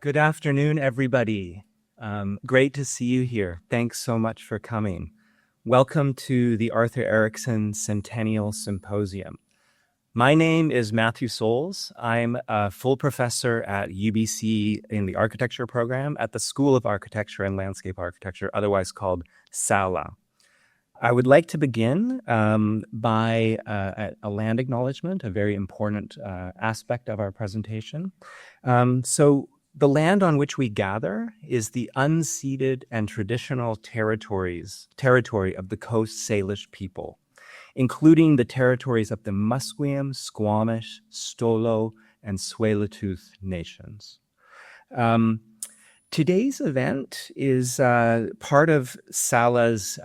Good afternoon, everybody. Great to see you here. Thanks so much for coming. Welcome to the Arthur Erickson Centennial Symposium. My name is Matthew Souls. I'm a full professor at UBC in the architecture program at the School of Architecture and Landscape Architecture, otherwise called SALA. I would like to begin by a land acknowledgement, a very important aspect of our presentation. So the land on which we gather is the unceded and traditional territory of the Coast Salish people, including the territories of the Musqueam, Squamish, Stolo, and Tsleil-Waututh nations. Today's event is part of SALA's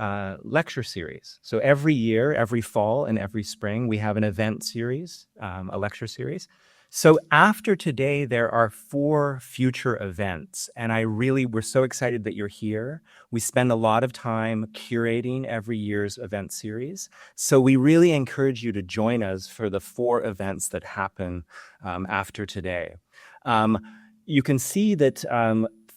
lecture series. So every year, every fall and every spring, we have an event series, a lecture series. So after today, there are 4 future events, and we're so excited that you're here. We spend a lot of time curating every year's event series. So we really encourage you to join us for the 4 events that happen after today. You can see that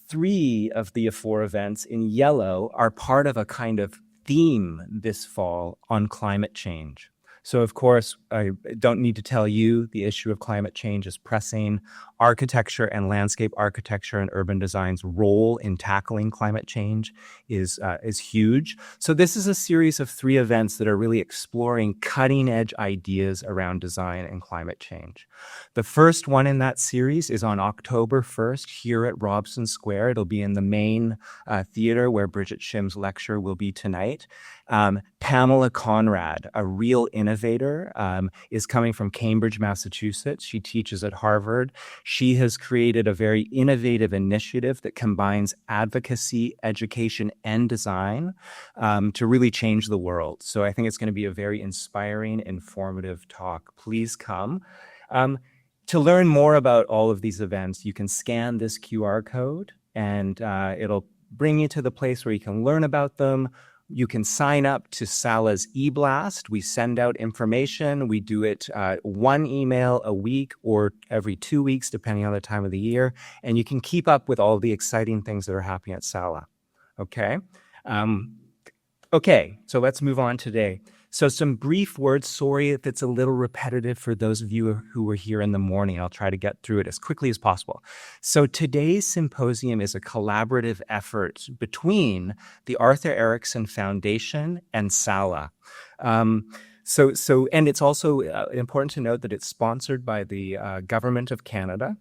3 of the 4 events in yellow are part of a kind of theme this fall on climate change. So, of course, I don't need to tell you the issue of climate change is pressing. Architecture and landscape architecture and urban design's role in tackling climate change is huge. So this is a series of 3 events that are really exploring cutting-edge ideas around design and climate change. The first one in that series is on October 1st here at Robson Square. It'll be in the main theater where Bridget Shim's lecture will be tonight. Pamela Conrad, a real innovator, is coming from Cambridge, Massachusetts. She teaches at Harvard. She has created a very innovative initiative that combines advocacy, education, and design to really change the world. So I think it's going to be a very inspiring, informative talk. Please come. To learn more about all of these events, you can scan this QR code and it'll bring you to the place where you can learn about them. You can sign up to SALA's e-blast. We send out information. We do it 1 email a week or every 2 weeks, depending on the time of the year. And you can keep up with all the exciting things that are happening at SALA. Okay? Okay, so let's move on today. So some brief words. Sorry if it's a little repetitive for those of you who were here in the morning. I'll try to get through it as quickly as possible. So today's symposium is a collaborative effort between the Arthur Erickson Foundation and SALA. And it's also important to note that it's sponsored by the Government of Canada.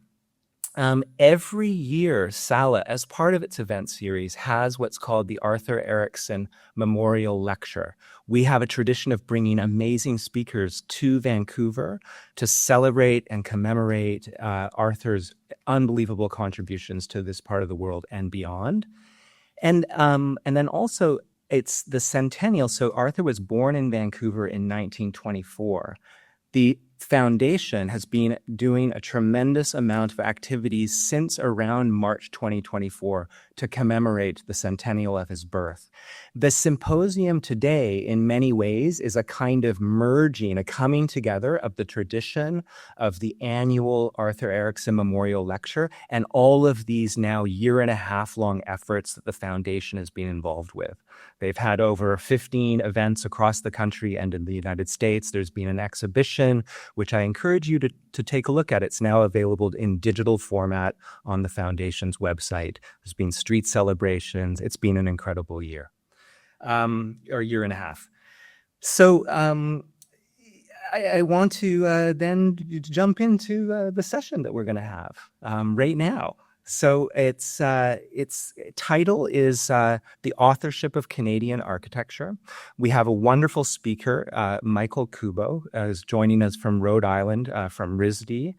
Every year, SALA, as part of its event series, has what's called the Arthur Erickson Memorial Lecture. We have a tradition of bringing amazing speakers to Vancouver to celebrate and commemorate Arthur's unbelievable contributions to this part of the world and beyond. And then also, it's the Centennial. So Arthur was born in Vancouver in 1924. The foundation has been doing a tremendous amount of activities since around March 2024 to commemorate the centennial of his birth. The symposium today, in many ways, is a kind of merging, a coming together of the tradition of the annual Arthur Erickson Memorial Lecture and all of these now 1.5-year-long efforts that the foundation has been involved with. They've had over 15 events across the country and in the United States. There's been an exhibition, which I encourage you to take a look at. It's now available in digital format on the foundation's website. There's been street celebrations. It's been an incredible year, or 1.5 years. So I want to then jump into the session that we're going to have right now. So its title is The Authorship of Canadian Architecture. We have a wonderful speaker, Michael Kubo, is joining us from Rhode Island, from RISD.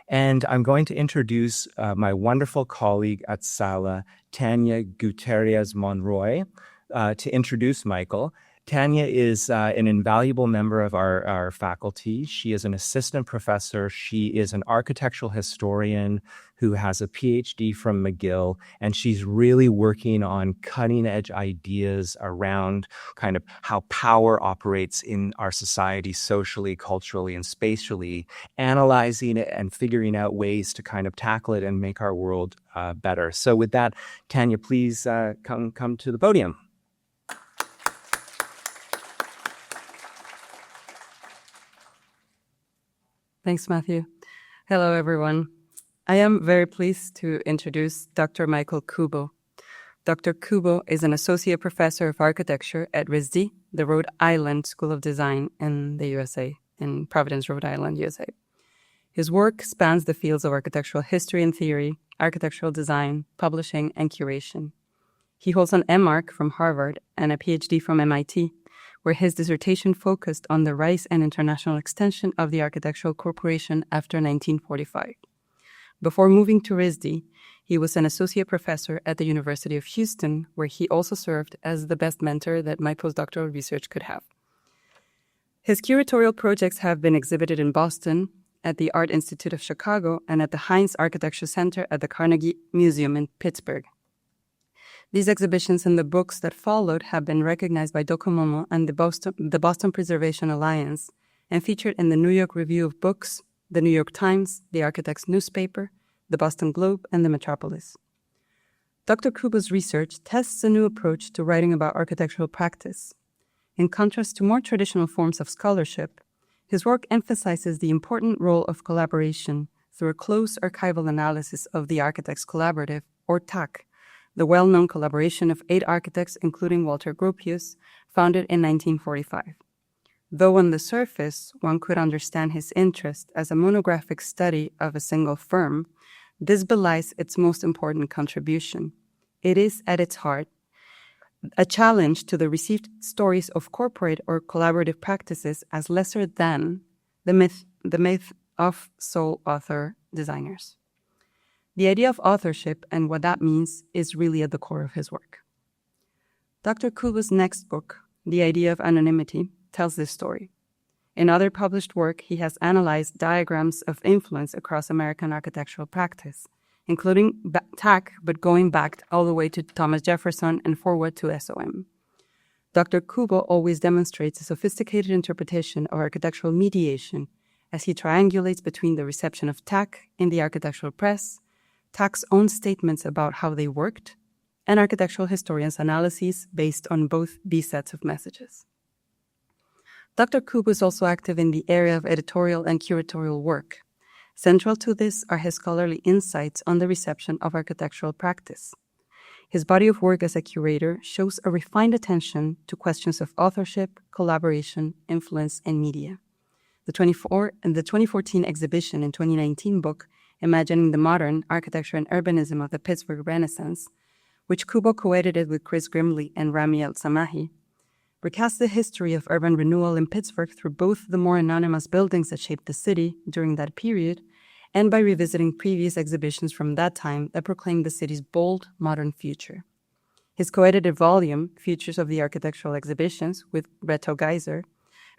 And I'm going to introduce my wonderful colleague at SALA, Tanya Gutierrez-Monroy, to introduce Michael. Tanya is an invaluable member of our faculty. She is an assistant professor. She is an architectural historian who has a PhD from McGill, and she's really working on cutting-edge ideas around kind of how power operates in our society socially, culturally, and spatially, analyzing it and figuring out ways to kind of tackle it and make our world better. So with that, Tanya, please come to the podium. Thanks, Matthew. Hello, everyone. I am very pleased to introduce Dr. Michael Kubo. Dr. Kubo is an associate professor of architecture at RISD, the Rhode Island School of Design in the USA, in Providence, Rhode Island, USA. His work spans the fields of architectural history and theory, architectural design, publishing, and curation. He holds an MArch from Harvard and a PhD from MIT, where his dissertation focused on the rise and international extension of the Architectural Corporation after 1945. Before moving to RISD, he was an associate professor at the University of Houston, where he also served as the best mentor that my postdoctoral research could have. His curatorial projects have been exhibited in Boston, at the Art Institute of Chicago, and at the Heinz Architecture Center at the Carnegie Museum in Pittsburgh. These exhibitions and the books that followed have been recognized by Document and the Boston Preservation Alliance and featured in the New York Review of Books, the New York Times, the Architect's Newspaper, the Boston Globe, and the Metropolis. Dr. Kubo's research tests a new approach to writing about architectural practice. In contrast to more traditional forms of scholarship, his work emphasizes the important role of collaboration through a close archival analysis of the Architects Collaborative, or TAC, the well-known collaboration of 8 architects, including Walter Gropius, founded in 1945. Though on the surface, one could understand his interest as a monographic study of a single firm, this belies its most important contribution. It is, at its heart, a challenge to the received stories of corporate or collaborative practices as lesser than the myth of sole author designers. The idea of authorship and what that means is really at the core of his work. Dr. Kubo's next book, The Idea of Anonymity, tells this story. In other published work, he has analyzed diagrams of influence across American architectural practice, including TAC, but going back all the way to Thomas Jefferson and forward to SOM. Dr. Kubo always demonstrates a sophisticated interpretation of architectural mediation as he triangulates between the reception of TAC in the architectural press, TAC's own statements about how they worked, and architectural historians' analyses based on both these sets of messages. Dr. Kubo is also active in the area of editorial and curatorial work. Central to this are his scholarly insights on the reception of architectural practice. His body of work as a curator shows a refined attention to questions of authorship, collaboration, influence, and media. The 2014 exhibition and 2019 book, Imagining the Modern Architecture and Urbanism of the Pittsburgh Renaissance, which Kubo co-edited with Chris Grimley and Rami El-Samahi, recasts the history of urban renewal in Pittsburgh through both the more anonymous buildings that shaped the city during that period and by revisiting previous exhibitions from that time that proclaimed the city's bold, modern future. His co-edited volume, Futures of the Architectural Exhibitions, with Reto Geiser,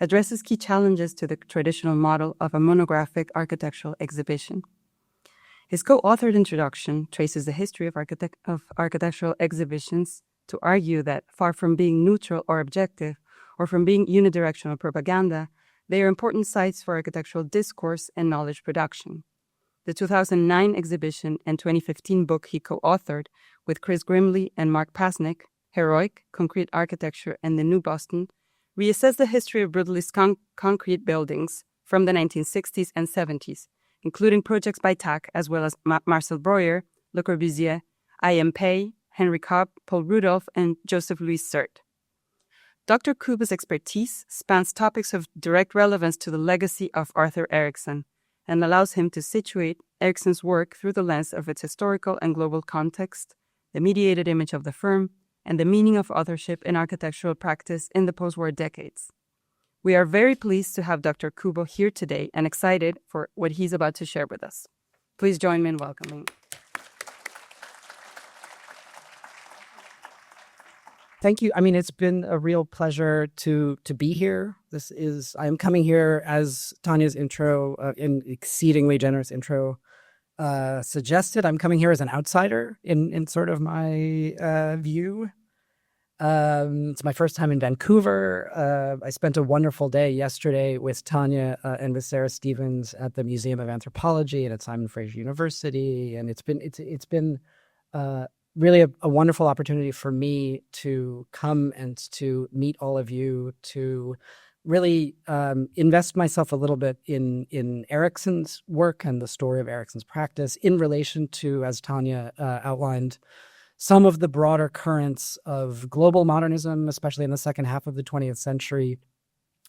addresses key challenges to the traditional model of a monographic architectural exhibition. His co-authored introduction traces the history of architectural exhibitions to argue that, far from being neutral or objective, or from being unidirectional propaganda, they are important sites for architectural discourse and knowledge production. The 2009 exhibition and 2015 book he co-authored with Chris Grimley and Mark Pasnick, Heroic, Concrete Architecture and the New Boston, reassess the history of brutalist concrete buildings from the 1960s and 70s, including projects by TAC as well as Marcel Breuer, Le Corbusier, I.M. Pei, Henry Cobb, Paul Rudolph, and Joseph Louis Sert. Dr. Kubo's expertise spans topics of direct relevance to the legacy of Arthur Erickson and allows him to situate Erickson's work through the lens of its historical and global context, the mediated image of the firm, and the meaning of authorship in architectural practice in the post-war decades. We are very pleased to have Dr. Kubo here today and excited for what he's about to share with us. Please join me in welcoming. Thank you. I mean, it's been a real pleasure to be here. I'm coming here as Tanya's intro, an exceedingly generous intro, suggested, I'm coming here as an outsider in sort of my view. It's my first time in Vancouver. I spent a wonderful day yesterday with Tanya and with Sarah Stevens at the Museum of Anthropology and at Simon Fraser University, and it's been really a wonderful opportunity for me to come and to meet all of you, to really invest myself a little bit in Erickson's work and the story of Erickson's practice in relation to, as Tanya outlined, some of the broader currents of global modernism, especially in the second half of the 20th century,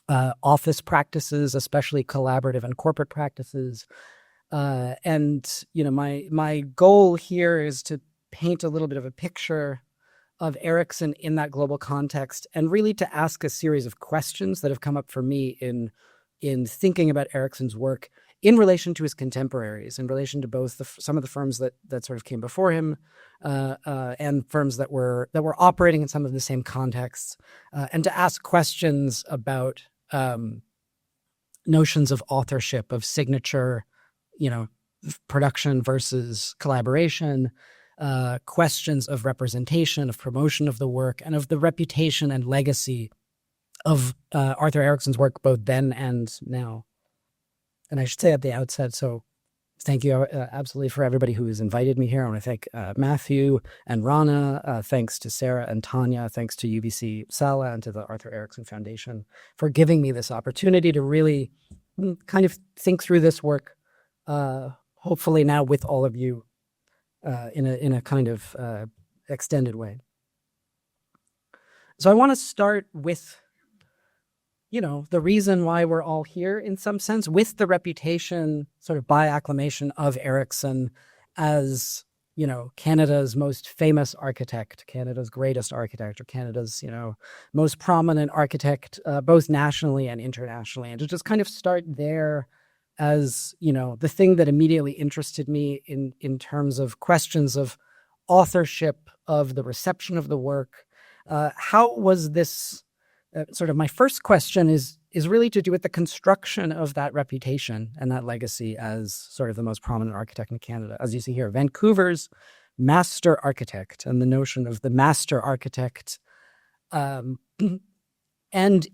office practices, especially collaborative and corporate practices. And, you know, my goal here is to paint a little bit of a picture of Erickson in that global context, and really to ask a series of questions that have come up for me in thinking about Erickson's work in relation to his contemporaries, in relation to both some of the firms that sort of came before him, and firms that were operating in some of the same contexts, and to ask questions about notions of authorship, of signature, you know, production versus collaboration, questions of representation, of promotion of the work, and of the reputation and legacy of Arthur Erickson's work both then and now. And I should say at the outset, so thank you absolutely for everybody who has invited me here. I want to thank Matthew and Rana, thanks to Sarah and Tanya, thanks to UBC Sala and to the Arthur Erickson Foundation for giving me this opportunity to really kind of think through this work, hopefully now with all of you in a kind of extended way. So I want to start with, you know, the reason why we're all here in some sense, with the reputation sort of by acclamation of Erickson as, you know, Canada's most famous architect, Canada's greatest architect, or Canada's, you know, most prominent architect, both nationally and internationally. And to just kind of start there as, you know, the thing that immediately interested me in terms of questions of authorship, of the reception of the work. How was this sort of my first question is really to do with the construction of that reputation and that legacy as sort of the most prominent architect in Canada. As you see here, Vancouver's master architect, and the notion of the master architect and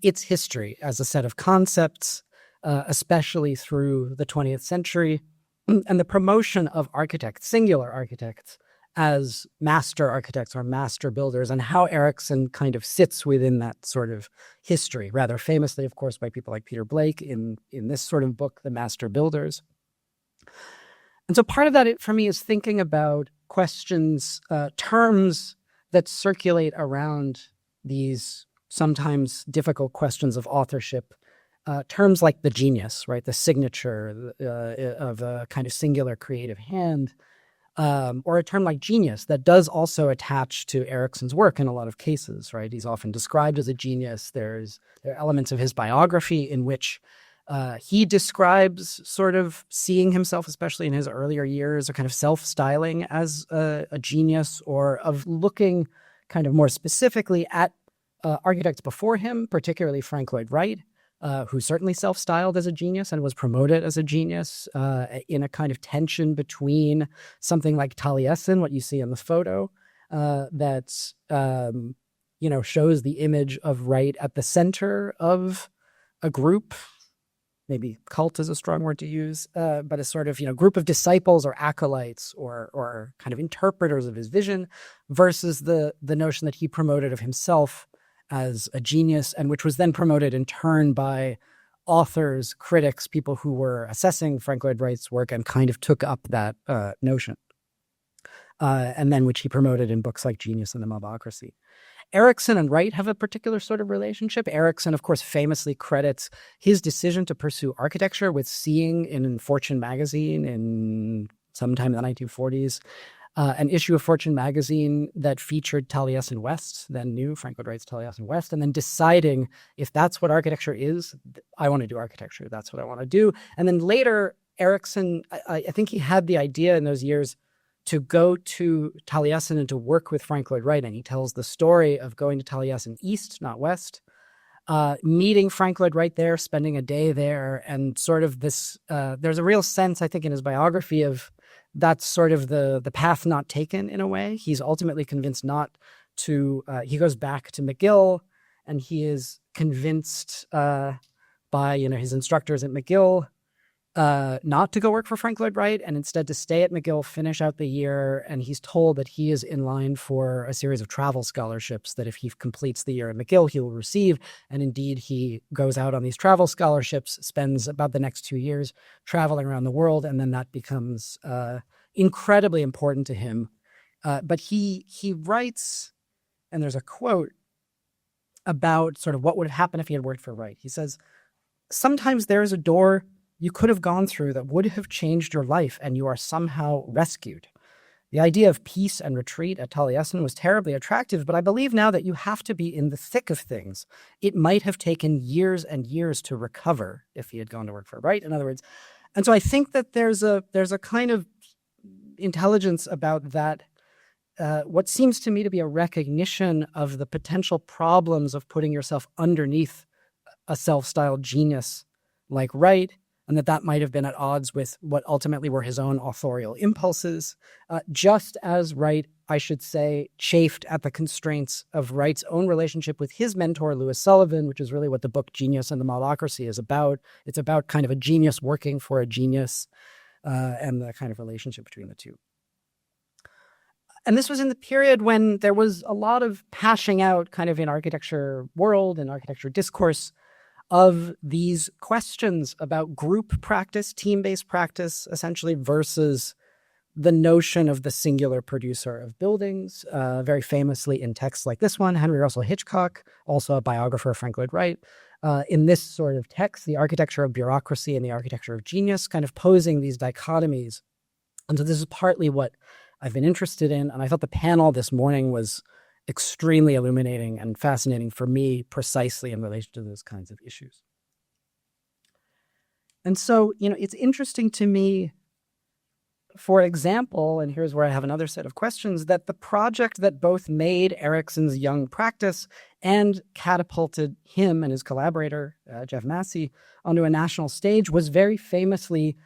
its history as a set of concepts, especially through the 20th century, and the promotion of architects, singular architects, as master architects or master builders, and how Erickson kind of sits within that sort of history, rather famously, of course, by people like Peter Blake in this sort of book, The Master Builders. And so part of that for me is thinking about questions, terms that circulate around these sometimes difficult questions of authorship, terms like the genius, right, the signature of a kind of singular creative hand, or a term like genius that does also attach to Erickson's work in a lot of cases, right? He's often described as a genius. There are elements of his biography in which he describes sort of seeing himself, especially in his earlier years, or kind of self-styling as a genius, or of looking kind of more specifically at architects before him, particularly Frank Lloyd Wright, who certainly self-styled as a genius and was promoted as a genius in a kind of tension between something like Taliesin, what you see in the photo, that you know, shows the image of Wright at the center of a group, maybe cult is a strong word to use, but a sort of, you know, group of disciples or acolytes or kind of interpreters of his vision, versus the notion that he promoted of himself as a genius, and which was then promoted in turn by authors, critics, people who were assessing Frank Lloyd Wright's work and kind of took up that notion. And then which he promoted in books like Genius and the Mobocracy. Erickson and Wright have a particular sort of relationship. Erickson, of course, famously credits his decision to pursue architecture with seeing in Fortune magazine in sometime in the 1940s, an issue of Fortune magazine that featured Taliesin West, then new Frank Lloyd Wright's Taliesin West, and then deciding, if that's what architecture is, I want to do architecture. That's what I want to do. And then later, Erickson, I think he had the idea in those years to go to Taliesin and to work with Frank Lloyd Wright. And he tells the story of going to Taliesin East, not West, meeting Frank Lloyd Wright there, spending a day there, and sort of this, there's a real sense, I think, in his biography of that's sort of the path not taken in a way. He's ultimately convinced not to, he goes back to McGill, and he is convinced by his instructors at McGill not to go work for Frank Lloyd Wright, and instead to stay at McGill, finish out the year. And he's told that he is in line for a series of travel scholarships that if he completes the year at McGill, he will receive. And indeed, he goes out on these travel scholarships, spends about the next 2 years traveling around the world, and then that becomes incredibly important to him. But he writes, and there's a quote about sort of what would have happened if he had worked for Wright. He says, "Sometimes there is a door you could have gone through that would have changed your life, and you are somehow rescued. The idea of peace and retreat at Taliesin was terribly attractive, but I believe now that you have to be in the thick of things. It might have taken years and years to recover if he had gone to work for Wright," in other words. And so I think that there's a kind of intelligence about that, what seems to me to be a recognition of the potential problems of putting yourself underneath a self-styled genius like Wright, and that might have been at odds with what ultimately were his own authorial impulses, just as Wright, I should say, chafed at the constraints of Wright's own relationship with his mentor, Louis Sullivan, which is really what the book Genius and the Modelocracy is about. It's about kind of a genius working for a genius, and the kind of relationship between the two. And this was in the period when there was a lot of hashing out kind of in architecture world and architecture discourse of these questions about group practice, team-based practice, essentially, versus the notion of the singular producer of buildings. Very famously in texts like this one, Henry Russell Hitchcock, also a biographer of Frank Lloyd Wright, in this sort of text, The Architecture of Bureaucracy and the Architecture of Genius, kind of posing these dichotomies. And so this is partly what I've been interested in, and I thought the panel this morning was extremely illuminating and fascinating for me precisely in relation to those kinds of issues. And so, it's interesting to me, for example, and here's where I have another set of questions, that the project that both made Erickson's young practice and catapulted him and his collaborator, Jeff Massey, onto a national stage was very famously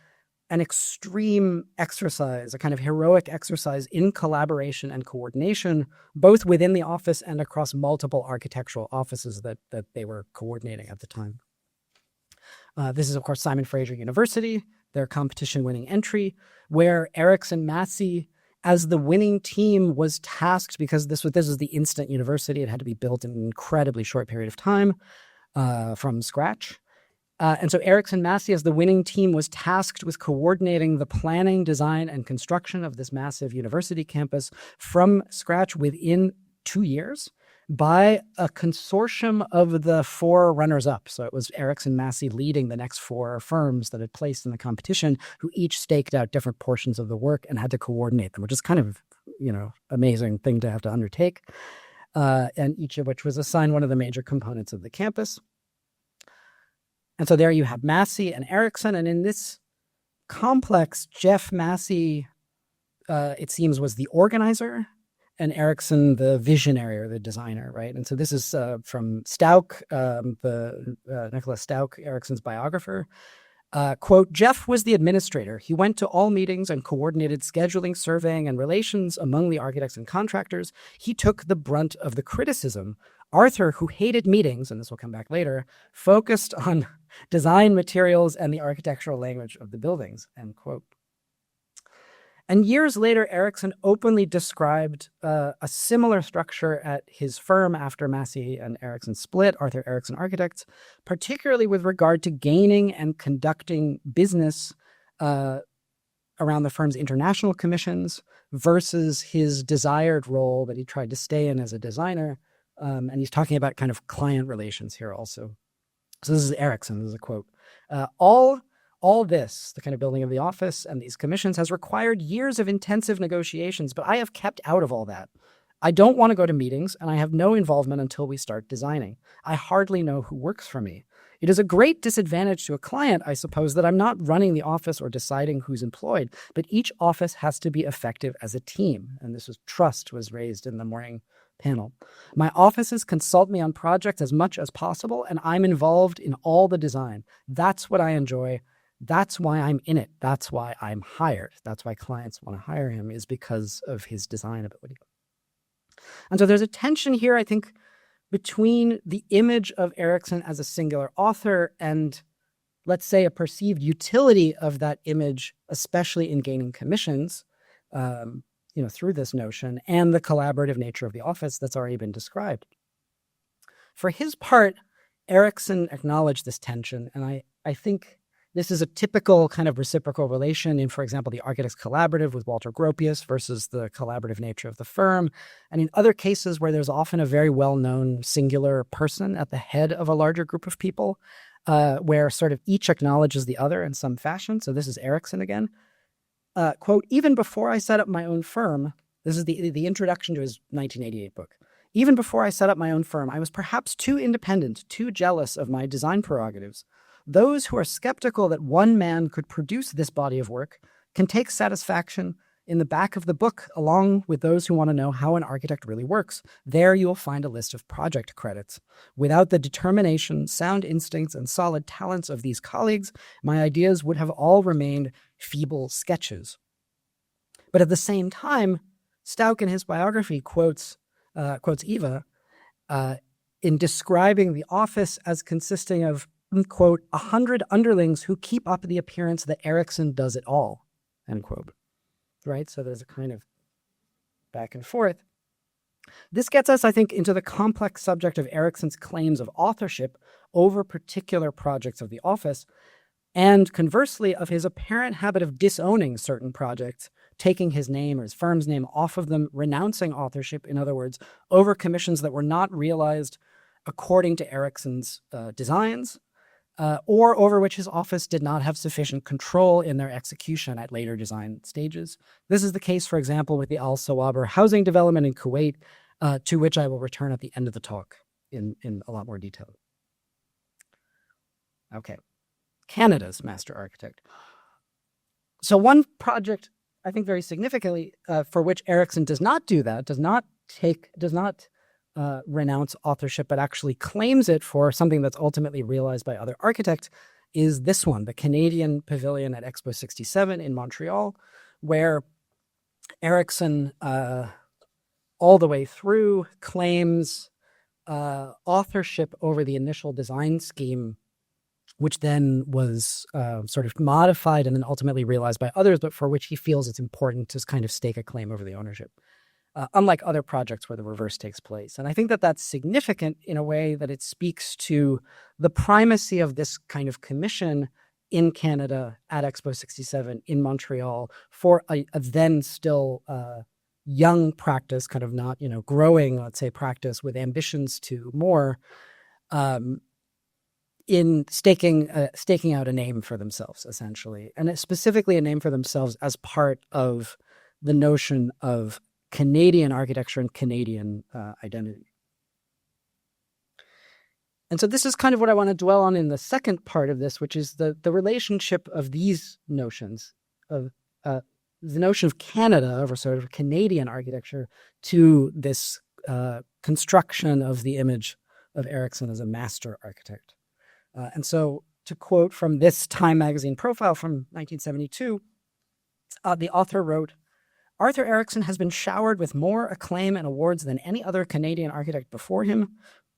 an extreme exercise, a kind of heroic exercise in collaboration and coordination, both within the office and across multiple architectural offices that they were coordinating at the time. This is, of course, Simon Fraser University, their competition-winning entry, where Erickson Massey, as the winning team, was tasked, because this was the instant university. It had to be built in an incredibly short period of time from scratch. And so Erickson Massey, as the winning team, was tasked with coordinating the planning, design, and construction of this massive university campus from scratch within 2 years by a consortium of the 4 runners-up. So it was Erickson Massey leading the next 4 firms that had placed in the competition, who each staked out different portions of the work and had to coordinate them, which is kind of, amazing thing to have to undertake. And each of which was assigned one of the major components of the campus. And so there you have Massey and Erickson. And in this complex, Jeff Massey, it seems, was the organizer, and Erickson the visionary or the designer, right? And so this is from Stauch, Nicholas Stauch, Erickson's biographer. Quote, "Jeff was the administrator. He went to all meetings and coordinated scheduling, surveying, and relations among the architects and contractors. He took the brunt of the criticism. Arthur, who hated meetings," and this will come back later, "focused on design materials and the architectural language of the buildings," end quote. And years later, Erickson openly described a similar structure at his firm after Massey and Erickson split, Arthur Erickson Architects, particularly with regard to gaining and conducting business around the firm's international commissions versus his desired role that he tried to stay in as a designer. And he's talking about kind of client relations here also. So this is Erickson, this is a quote. All this, the kind of building of the office and these commissions, has required years of intensive negotiations, but I have kept out of all that. I don't want to go to meetings, and I have no involvement until we start designing. I hardly know who works for me. It is a great disadvantage to a client, I suppose, that I'm not running the office or deciding who's employed, but each office has to be effective as a team. And this was trust was raised in the morning panel. My offices consult me on projects as much as possible, and I'm involved in all the design. That's what I enjoy. That's why I'm in it. That's why I'm hired. That's why clients want to hire him, is because of his design ability. And so there's a tension here, I think, between the image of Erickson as a singular author and, let's say, a perceived utility of that image, especially in gaining commissions, through this notion, and the collaborative nature of the office that's already been described. For his part, Erickson acknowledged this tension, and I think this is a typical kind of reciprocal relation in, for example, the Architects Collaborative with Walter Gropius versus the collaborative nature of the firm, and in other cases where there's often a very well-known singular person at the head of a larger group of people, where sort of each acknowledges the other in some fashion. So this is Erickson again. Quote, even before I set up my own firm, this is the introduction to his 1988 book. Even before I set up my own firm, I was perhaps too independent, too jealous of my design prerogatives. Those who are skeptical that one man could produce this body of work can take satisfaction in the back of the book, along with those who want to know how an architect really works. There you will find a list of project credits. Without the determination, sound instincts, and solid talents of these colleagues, my ideas would have all remained feeble sketches. But at the same time, Stauch in his biography quotes Eva in describing the office as consisting of, quote, 100 underlings who keep up the appearance that Erickson does it all, end quote. Right? So there's a kind of back and forth. This gets us, I think, into the complex subject of Erickson's claims of authorship over particular projects of the office, and conversely of his apparent habit of disowning certain projects, taking his name or his firm's name off of them, renouncing authorship, in other words, over commissions that were not realized according to Erickson's designs, or over which his office did not have sufficient control in their execution at later design stages. This is the case, for example, with the Al Sawaber housing development in Kuwait, to which I will return at the end of the talk in a lot more detail. Okay, Canada's master architect. So one project, I think very significantly, for which Erickson does not do that, does not renounce authorship, but actually claims it for something that's ultimately realized by other architects, is this one, the Canadian Pavilion at Expo 67 in Montreal, where Erickson, all the way through, claims authorship over the initial design scheme, which then was sort of modified and then ultimately realized by others, but for which he feels it's important to kind of stake a claim over the ownership. Unlike other projects where the reverse takes place. And I think that that's significant in a way that it speaks to the primacy of this kind of commission in Canada at Expo 67 in Montreal for a then still young practice, kind of not, growing, let's say, practice with ambitions to more, in staking out a name for themselves, essentially. And specifically a name for themselves as part of the notion of Canadian architecture and Canadian identity. And so this is kind of what I want to dwell on in the second part of this, which is the relationship of these notions, of the notion of Canada, or sort of Canadian architecture, to this construction of the image of Erickson as a master architect. And so to quote from this Time magazine profile from 1972, the author wrote, Arthur Erickson has been showered with more acclaim and awards than any other Canadian architect before him.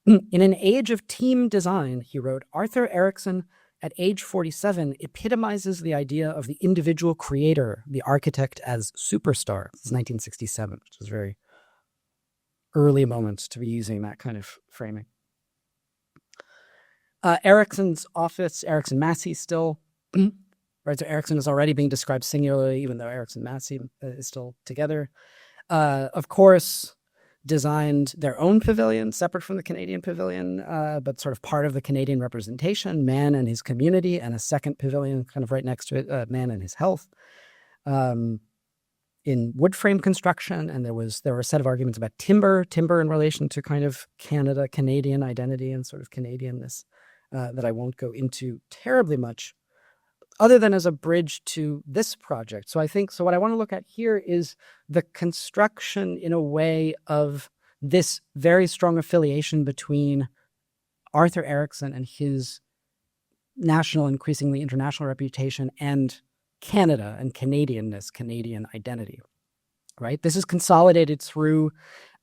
In an age of team design, he wrote, Arthur Erickson, at age 47, epitomizes the idea of the individual creator, the architect as superstar. This is 1967, which is very early moments to be using that kind of framing. Erickson's office, Erickson Massey still, right? So Erickson is already being described singularly, even though Erickson Massey is still together. Of course, designed their own pavilion, separate from the Canadian pavilion, but sort of part of the Canadian representation, Man and His Community, and a second pavilion kind of right next to it, Man and His Health, in wood frame construction. And there were a set of arguments about timber in relation to kind of Canadian identity and sort of Canadianness that I won't go into terribly much, other than as a bridge to this project. So what I want to look at here is the construction in a way of this very strong affiliation between Arthur Erickson and his national, increasingly international reputation, and Canada and Canadianness, Canadian identity, right? This is consolidated through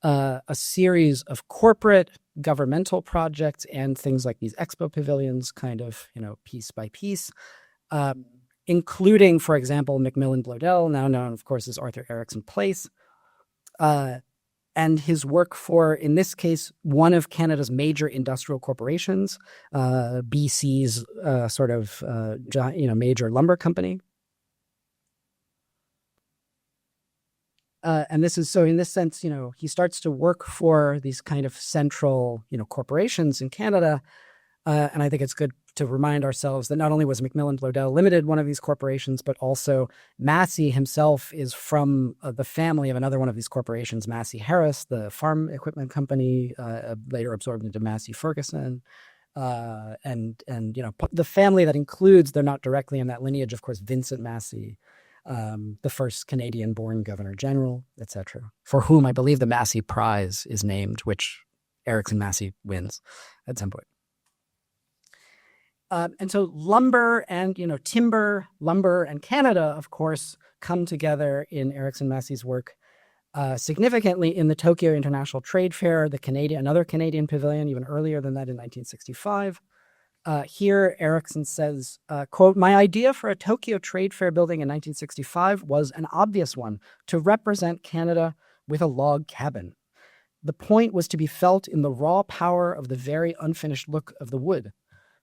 a series of corporate governmental projects and things like these expo pavilions, kind of, piece by piece, including, for example, Macmillan Bloedel, now known, of course, as Arthur Erickson Place, and his work for, in this case, one of Canada's major industrial corporations, BC's major lumber company. And this is, so in this sense, he starts to work for these kind of central, corporations in Canada. And I think it's good to remind ourselves that not only was Macmillan Bloedel Limited one of these corporations, but also Massey himself is from the family of another one of these corporations, Massey Harris, the farm equipment company, later absorbed into Massey Ferguson. And the family that includes, they're not directly in that lineage, of course, Vincent Massey, the first Canadian-born Governor General, etc., for whom I believe the Massey Prize is named, which Erickson Massey wins at some point. And so lumber and, timber, lumber and Canada, of course, come together in Erickson Massey's work significantly in the Tokyo International Trade Fair, another Canadian pavilion, even earlier than that in 1965. Here, Erickson says, quote, "My idea for a Tokyo Trade Fair building in 1965 was an obvious one, to represent Canada with a log cabin. The point was to be felt in the raw power of the very unfinished look of the wood.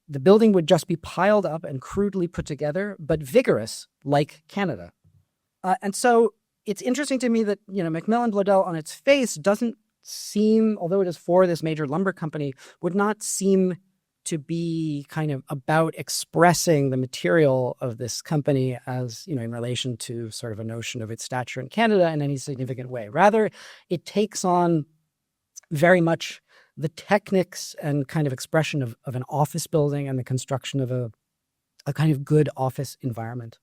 The building would just be piled up and crudely put together, but vigorous, like Canada." And so it's interesting to me that, Macmillan Bloedel on its face doesn't seem, although it is for this major lumber company, would not seem to be kind of about expressing the material of this company as, in relation to sort of a notion of its stature in Canada in any significant way. Rather, it takes on very much the techniques and kind of expression of an office building and the construction of a kind of good office environment.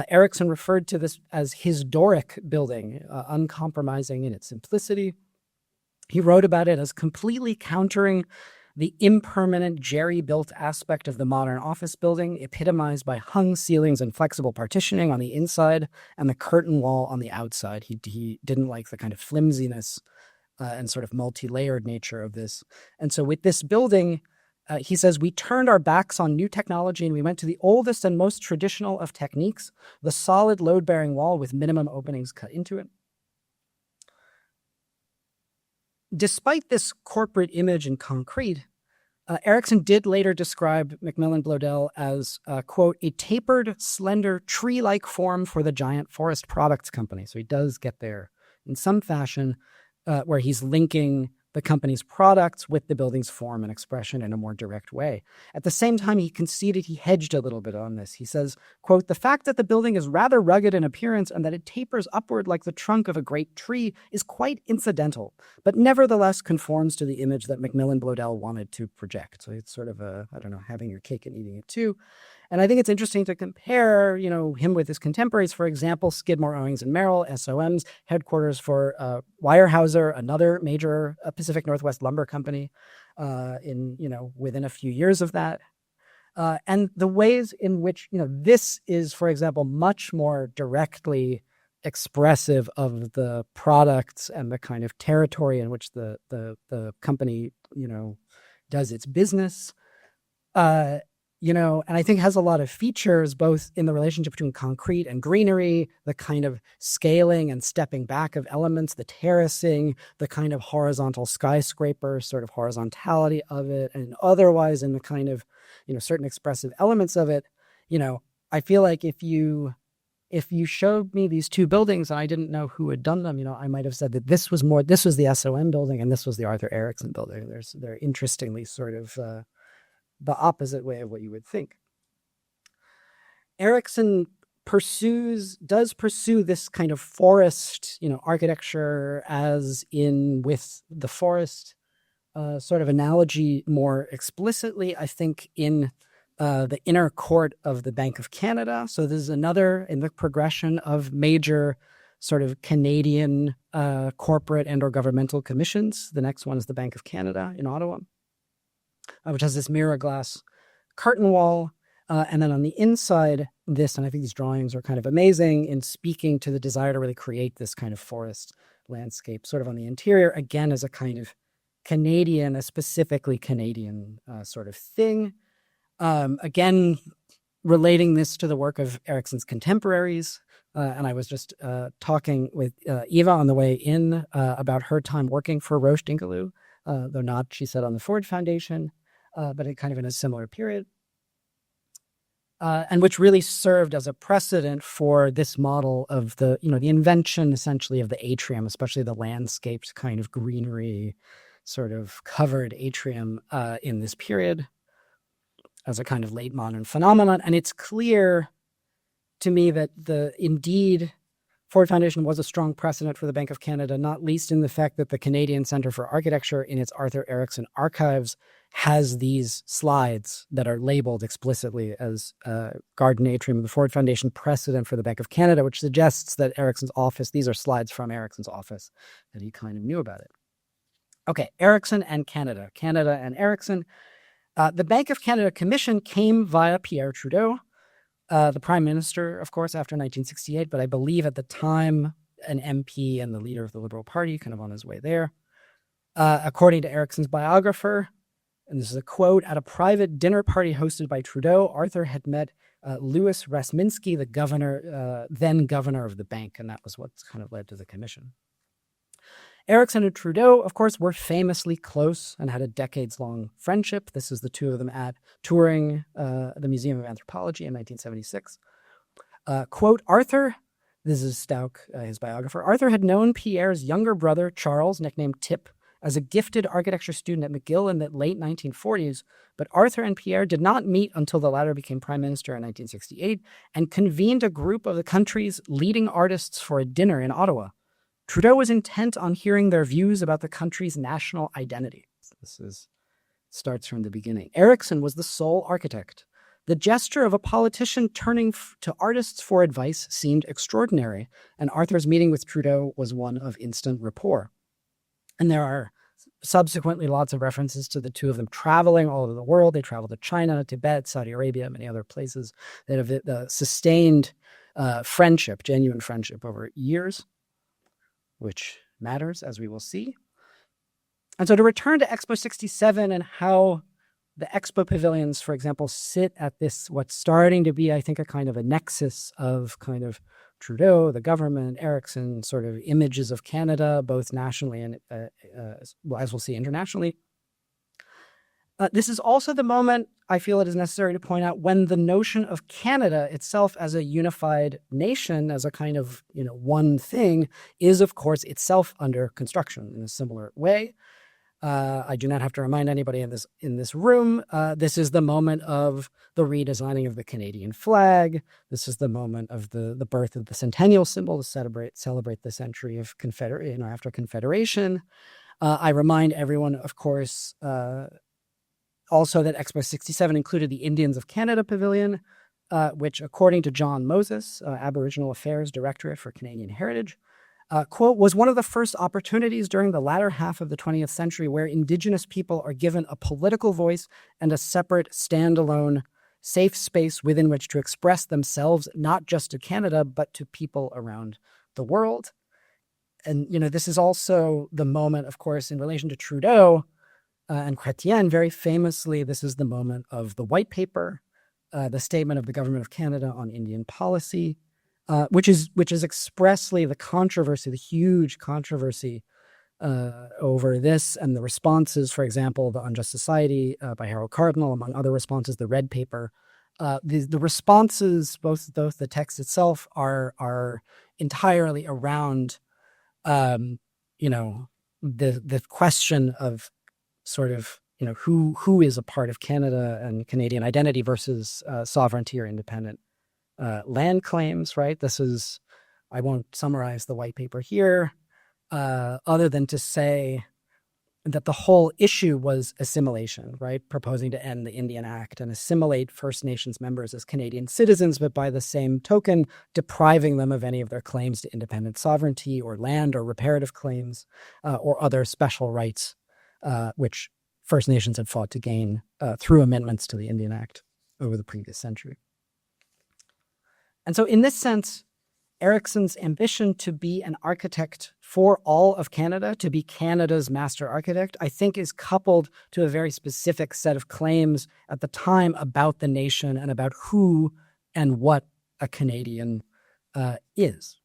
Erickson referred to this as his Doric building, uncompromising in its simplicity. He wrote about it as completely countering the impermanent jerry-built aspect of the modern office building, epitomized by hung ceilings and flexible partitioning on the inside and the curtain wall on the outside. He didn't like the kind of flimsiness and sort of multi-layered nature of this. And so with this building, he says, "We turned our backs on new technology and we went to the oldest and most traditional of techniques, the solid load-bearing wall with minimum openings cut into it." Despite this corporate image in concrete, Erickson did later describe Macmillan Bloedel as, quote, "a tapered, slender, tree-like form for the giant forest products company." So he does get there in some fashion, where he's linking the company's products with the building's form and expression in a more direct way. At the same time, he conceded he hedged a little bit on this. He says, quote, "The fact that the building is rather rugged in appearance and that it tapers upward like the trunk of a great tree is quite incidental, but nevertheless conforms to the image that Macmillan Bloedel wanted to project." So it's sort of having your cake and eating it too. And I think it's interesting to compare, him with his contemporaries. For example, Skidmore, Owings and Merrill, SOM's headquarters for Weyerhaeuser, another major Pacific Northwest lumber company, within a few years of that. And the ways in which, this is, for example, much more directly expressive of the products and the kind of territory in which the company, does its business. And I think has a lot of features, both in the relationship between concrete and greenery, the kind of scaling and stepping back of elements, the terracing, the kind of horizontal skyscraper sort of horizontality of it, and otherwise in the kind of, certain expressive elements of it. I feel like if you showed me these two buildings and I didn't know who had done them, I might have said that this was the SOM building and this was the Arthur Erickson building. They're interestingly sort of the opposite way of what you would think. Erickson does pursue this kind of forest, architecture as in with the forest sort of analogy more explicitly, I think, in the inner court of the Bank of Canada. So this is another in the progression of major sort of Canadian corporate and or governmental commissions. The next one is the Bank of Canada in Ottawa, which has this mirror glass curtain wall. And then on the inside, this, and I think these drawings are kind of amazing in speaking to the desire to really create this kind of forest landscape sort of on the interior, again, as a kind of Canadian, a specifically Canadian sort of thing. Again, relating this to the work of Erickson's contemporaries. And I was just talking with Eva on the way in about her time working for Roche Dinkaloo, though not, she said, on the Ford Foundation, but kind of in a similar period. And which really served as a precedent for this model of the invention essentially of the atrium, especially the landscaped kind of greenery, sort of covered atrium in this period as a kind of late modern phenomenon. And it's clear to me that indeed Ford Foundation was a strong precedent for the Bank of Canada, not least in the fact that the Canadian Centre for Architecture in its Arthur Erickson archives has these slides that are labeled explicitly as Garden Atrium of the Ford Foundation precedent for the Bank of Canada, which suggests that Erickson's office, these are slides from Erickson's office, that he kind of knew about it. Okay, Erickson and Canada, Canada and Erickson. The Bank of Canada Commission came via Pierre Trudeau, the Prime Minister, of course, after 1968, but I believe at the time an MP and the leader of the Liberal Party, kind of on his way there. According to Erickson's biographer, and this is a quote, at a private dinner party hosted by Trudeau, Arthur had met Louis Rasminski, the governor, then governor of the bank, and that was what kind of led to the commission. Erickson and Trudeau, of course, were famously close and had a decades-long friendship. This is the two of them touring the Museum of Anthropology in 1976. Quote, Arthur, this is Stauck, his biographer, Arthur had known Pierre's younger brother, Charles, nicknamed Tip, as a gifted architecture student at McGill in the late 1940s, but Arthur and Pierre did not meet until the latter became prime minister in 1968 and convened a group of the country's leading artists for a dinner in Ottawa. Trudeau was intent on hearing their views about the country's national identity. This starts from the beginning. Erickson was the sole architect. The gesture of a politician turning to artists for advice seemed extraordinary, and Arthur's meeting with Trudeau was one of instant rapport. And there are subsequently lots of references to the two of them traveling all over the world. They traveled to China, Tibet, Saudi Arabia, many other places that have sustained friendship, genuine friendship over years, which matters, as we will see. And so to return to Expo 67 and how the Expo pavilions, for example, sit at this, what's starting to be, I think, a kind of a nexus of kind of Trudeau, the government, Erickson, sort of images of Canada, both nationally and, as we'll see, internationally. This is also the moment, I feel it is necessary to point out, when the notion of Canada itself as a unified nation, as a kind of, one thing, is, of course, itself under construction in a similar way. I do not have to remind anybody in this room. This is the moment of the redesigning of the Canadian flag. This is the moment of the birth of the Centennial symbol to celebrate the century of after Confederation. I remind everyone, of course, also that Expo 67 included the Indians of Canada Pavilion, which, according to John Moses, Aboriginal Affairs Directorate for Canadian Heritage, quote, was one of the first opportunities during the latter half of the 20th century where Indigenous people are given a political voice and a separate, standalone, safe space within which to express themselves, not just to Canada, but to people around the world. And, this is also the moment, of course, in relation to Trudeau and Chrétien, very famously, this is the moment of the white paper, the statement of the Government of Canada on Indian policy, which is expressly the controversy, the huge controversy over this and the responses, for example, the Unjust Society by Harold Cardinal, among other responses, the Red Paper. The responses, both the text itself, are entirely around, the question of sort of, who is a part of Canada and Canadian identity versus sovereignty or independent land claims, right? I won't summarize the white paper here, other than to say that the whole issue was assimilation, right? Proposing to end the Indian Act and assimilate First Nations members as Canadian citizens, but by the same token, depriving them of any of their claims to independent sovereignty or land or reparative claims or other special rights, which First Nations had fought to gain through amendments to the Indian Act. over the previous century. And so in this sense, Erickson's ambition to be an architect for all of Canada, to be Canada's master architect, I think is coupled to a very specific set of claims at the time about the nation and about who and what a Canadian is.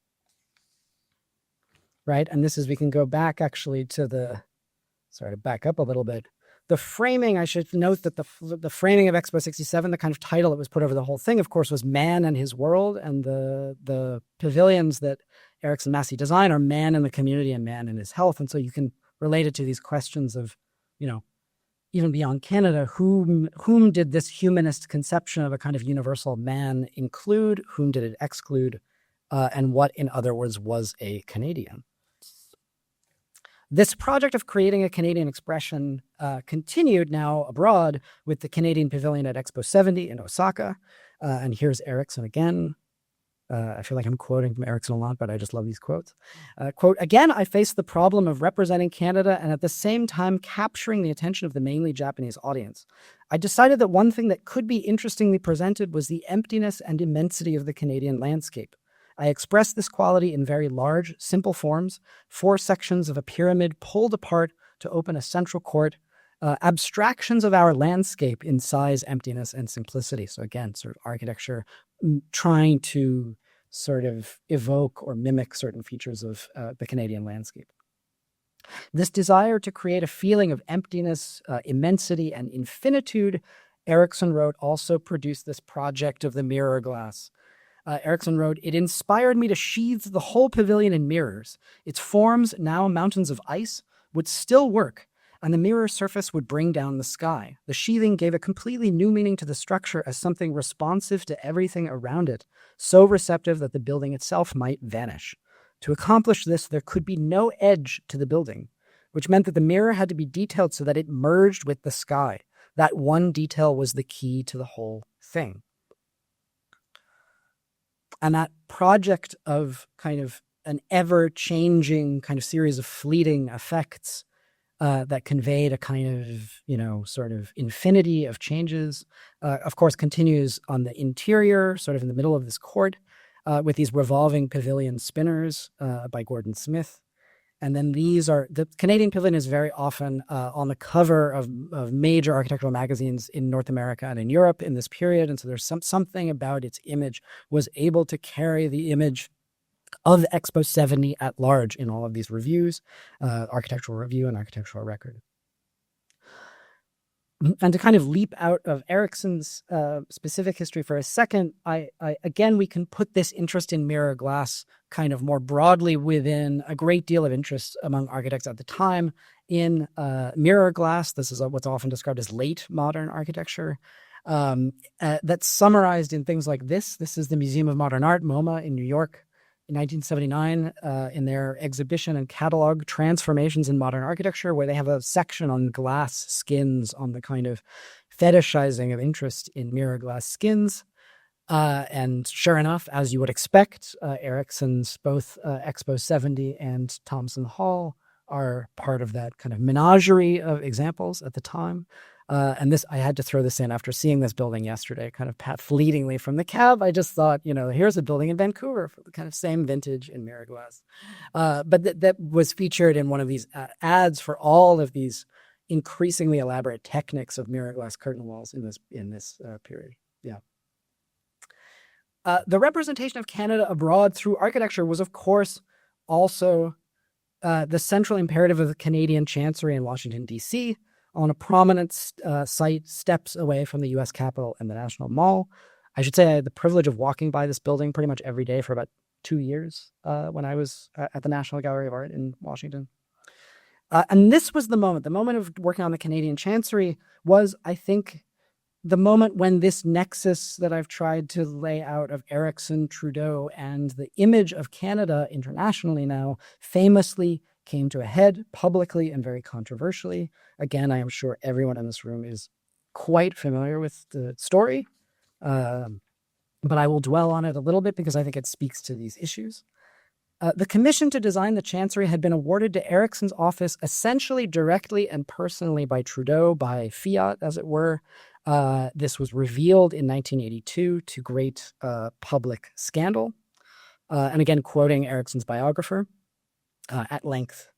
Right? And this is, we can go back actually to the, sorry to back up a little bit. The framing, I should note that the framing of Expo 67, the kind of title that was put over the whole thing, of course, was Man and His World. And the pavilions that Erickson Massey designed are man in the community and man in his health. And so you can relate it to these questions of, you know, even beyond Canada, whom did this humanist conception of a kind of universal man include? Whom did it exclude? And what, in other words, was a Canadian? This project of creating a Canadian expression continued now abroad with the Canadian Pavilion at Expo 70 in Osaka. And here's Erickson again. I feel like I'm quoting from Erickson a lot, but I just love these quotes. Quote, "Again, I faced the problem of representing Canada and at the same time capturing the attention of the mainly Japanese audience. I decided that one thing that could be interestingly presented was the emptiness and immensity of the Canadian landscape. I expressed this quality in very large, simple forms, 4 sections of a pyramid pulled apart to open a central court, abstractions of our landscape in size, emptiness, and simplicity." So again, sort of architecture trying to sort of evoke or mimic certain features of the Canadian landscape. This desire to create a feeling of emptiness, immensity, and infinitude, Erickson wrote, also produced this project of the mirror glass. Erickson wrote, "It inspired me to sheathe the whole pavilion in mirrors. Its forms, now mountains of ice, would still work, and the mirror surface would bring down the sky. The sheathing gave a completely new meaning to the structure as something responsive to everything around it, so receptive that the building itself might vanish. To accomplish this, there could be no edge to the building, which meant that the mirror had to be detailed so that it merged with the sky. That one detail was the key to the whole thing." And that project of kind of an ever-changing kind of series of fleeting effects that conveyed a kind of, you know, sort of infinity of changes, of course, continues on the interior, sort of in the middle of this court, with these revolving pavilion spinners by Gordon Smith. And then these are, the Canadian Pavilion is very often on the cover of major architectural magazines in North America and in Europe in this period. And so there's something about its image was able to carry the image of Expo 70 at large in all of these reviews, Architectural Review and Architectural Record. And to kind of leap out of Erickson's specific history for a second, again, we can put this interest in mirror glass kind of more broadly within a great deal of interest among architects at the time in mirror glass. This is what's often described as late modern architecture. That's summarized in things like this. This is the Museum of Modern Art, MoMA, in New York in 1979, in their exhibition and catalog, Transformations in Modern Architecture, where they have a section on glass skins, on the kind of fetishizing of interest in mirror glass skins. And sure enough, as you would expect, Erickson's both Expo 70 and Thompson Hall are part of that kind of menagerie of examples at the time. And this, I had to throw this in after seeing this building yesterday, kind of fleetingly from the cab. I just thought, you know, here's a building in Vancouver for the kind of same vintage in mirror glass. But that was featured in one of these ads for all of these increasingly elaborate techniques of mirror glass curtain walls in this period. Yeah. The representation of Canada abroad through architecture was, of course, also the central imperative of the Canadian Chancery in Washington, D.C., on a prominent site steps away from the U.S. Capitol and the National Mall. I should say I had the privilege of walking by this building pretty much every day for about 2 years when I was at the National Gallery of Art in Washington. And this was the moment of working on the Canadian Chancery was, I think, the moment when this nexus that I've tried to lay out of Erickson, Trudeau, and the image of Canada internationally now famously came to a head publicly and very controversially. Again, I am sure everyone in this room is quite familiar with the story, but I will dwell on it a little bit because I think it speaks to these issues. The commission to design the chancery had been awarded to Erickson's office essentially directly and personally by Trudeau, by fiat, as it were. This was revealed in 1982 to great public scandal. And again, quoting Erickson's biographer at length,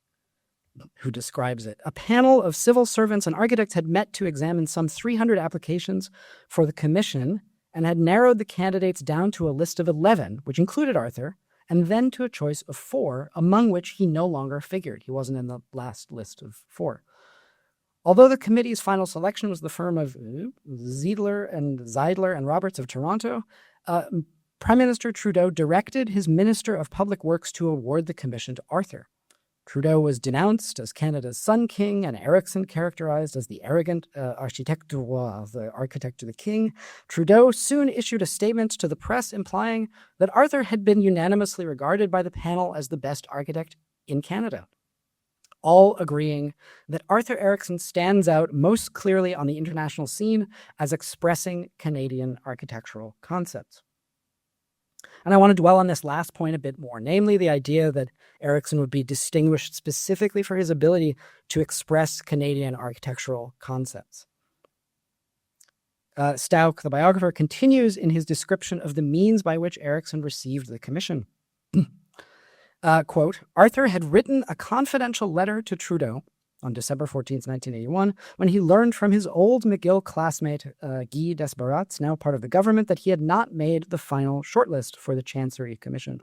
who describes it. A panel of civil servants and architects had met to examine some 300 applications for the commission and had narrowed the candidates down to a list of 11, which included Arthur, and then to a choice of 4, among which he no longer figured. He wasn't in the last list of 4. Although the committee's final selection was the firm of Zeidler and Roberts of Toronto, Prime Minister Trudeau directed his Minister of Public Works to award the commission to Arthur. Trudeau was denounced as Canada's Sun King, and Erickson characterized as the arrogant architecte du roi, the architect of the king. Trudeau soon issued a statement to the press implying that Arthur had been unanimously regarded by the panel as the best architect in Canada, all agreeing that Arthur Erickson stands out most clearly on the international scene as expressing Canadian architectural concepts. And I want to dwell on this last point a bit more, namely the idea that Erickson would be distinguished specifically for his ability to express Canadian architectural concepts. Stauch, the biographer, continues in his description of the means by which Erickson received the commission. Quote, Arthur had written a confidential letter to Trudeau on December 14th, 1981, when he learned from his old McGill classmate, Guy Desbarats, now part of the government, that he had not made the final shortlist for the Chancery Commission.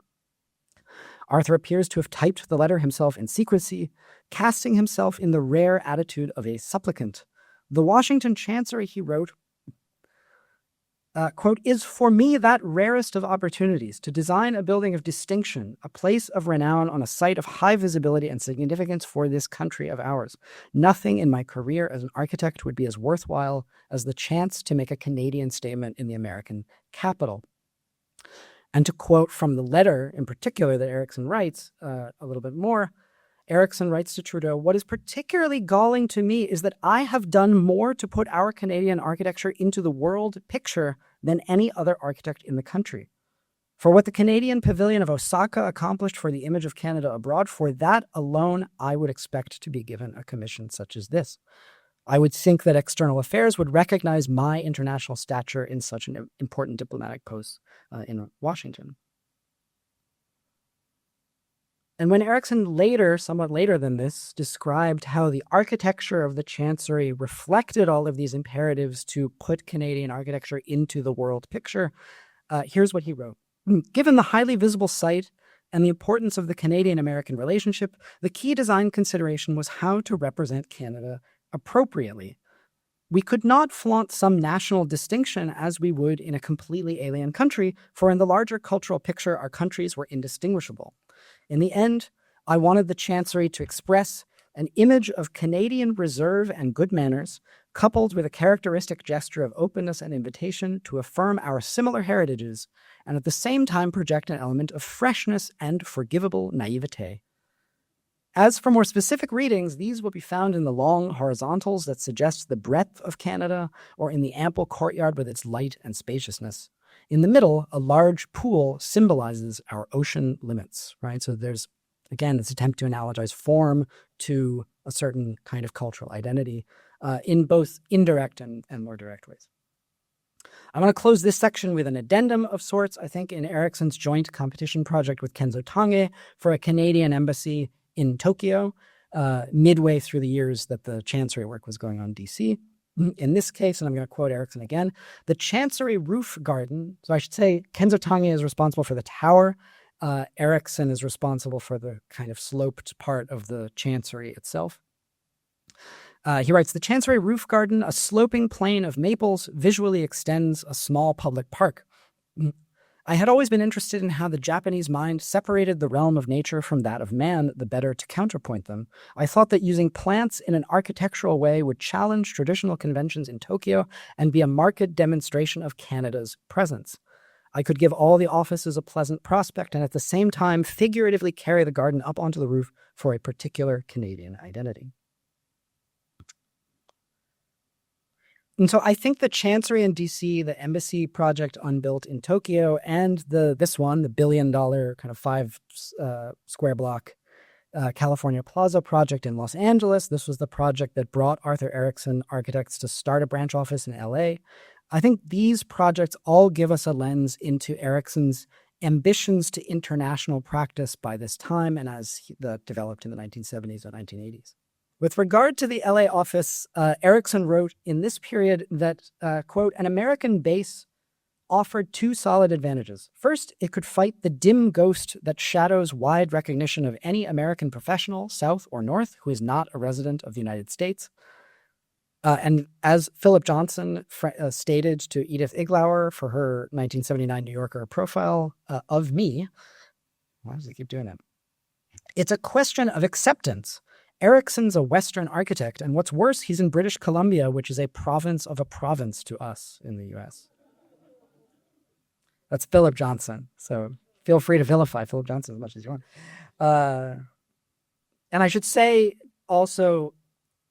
Arthur appears to have typed the letter himself in secrecy, casting himself in the rare attitude of a supplicant. The Washington Chancery, he wrote, quote, is for me that rarest of opportunities to design a building of distinction, a place of renown on a site of high visibility and significance for this country of ours. Nothing in my career as an architect would be as worthwhile as the chance to make a Canadian statement in the American capital. And to quote from the letter in particular that Erickson writes a little bit more, Erickson writes to Trudeau, what is particularly galling to me is that I have done more to put our Canadian architecture into the world picture than any other architect in the country. For what the Canadian Pavilion of Osaka accomplished for the image of Canada abroad, for that alone, I would expect to be given a commission such as this. I would think that External Affairs would recognize my international stature in such an important diplomatic post in Washington. And when Erickson later, somewhat later than this, described how the architecture of the Chancery reflected all of these imperatives to put Canadian architecture into the world picture, here's what he wrote. Given the highly visible site and the importance of the Canadian-American relationship, the key design consideration was how to represent Canada appropriately. We could not flaunt some national distinction as we would in a completely alien country, for in the larger cultural picture, our countries were indistinguishable. In the end, I wanted the Chancery to express an image of Canadian reserve and good manners, coupled with a characteristic gesture of openness and invitation to affirm our similar heritages, and at the same time project an element of freshness and forgivable naivete. As for more specific readings, these will be found in the long horizontals that suggest the breadth of Canada, or in the ample courtyard with its light and spaciousness. In the middle, a large pool symbolizes our ocean limits, right? So there's, again, this attempt to analogize form to a certain kind of cultural identity in both indirect and more direct ways. I want to close this section with an addendum of sorts, I think, in Erickson's joint competition project with Kenzo Tange for a Canadian embassy in Tokyo, midway through the years that the Chancery work was going on in DC. In this case, and I'm going to quote Erickson again, the Chancery roof garden, so I should say Kenzo Tange is responsible for the tower, Erickson is responsible for the kind of sloped part of the Chancery itself. He writes, the Chancery roof garden, a sloping plain of maples, visually extends a small public park. I had always been interested in how the Japanese mind separated the realm of nature from that of man, the better to counterpoint them. I thought that using plants in an architectural way would challenge traditional conventions in Tokyo and be a marked demonstration of Canada's presence. I could give all the offices a pleasant prospect and at the same time figuratively carry the garden up onto the roof for a particular Canadian identity. And so I think the Chancery in DC, the embassy project unbuilt in Tokyo, and this one, the $1 billion kind of 5 square block California Plaza project in Los Angeles. This was the project that brought Arthur Erickson Architects to start a branch office in LA. I think these projects all give us a lens into Erickson's ambitions to international practice by this time and as that developed in the 1970s and 1980s. With regard to the LA office, Erickson wrote in this period that, quote, an American base offered 2 solid advantages. First, it could fight the dim ghost that shadows wide recognition of any American professional, South or North, who is not a resident of the United States. And as Philip Johnson stated to Edith Iglauer for her 1979 New Yorker profile of me, why does he keep doing that? It's a question of acceptance. Erickson's a Western architect, and what's worse, he's in British Columbia, which is a province of a province to us in the U.S. That's Philip Johnson. So feel free to vilify Philip Johnson as much as you want. And I should say also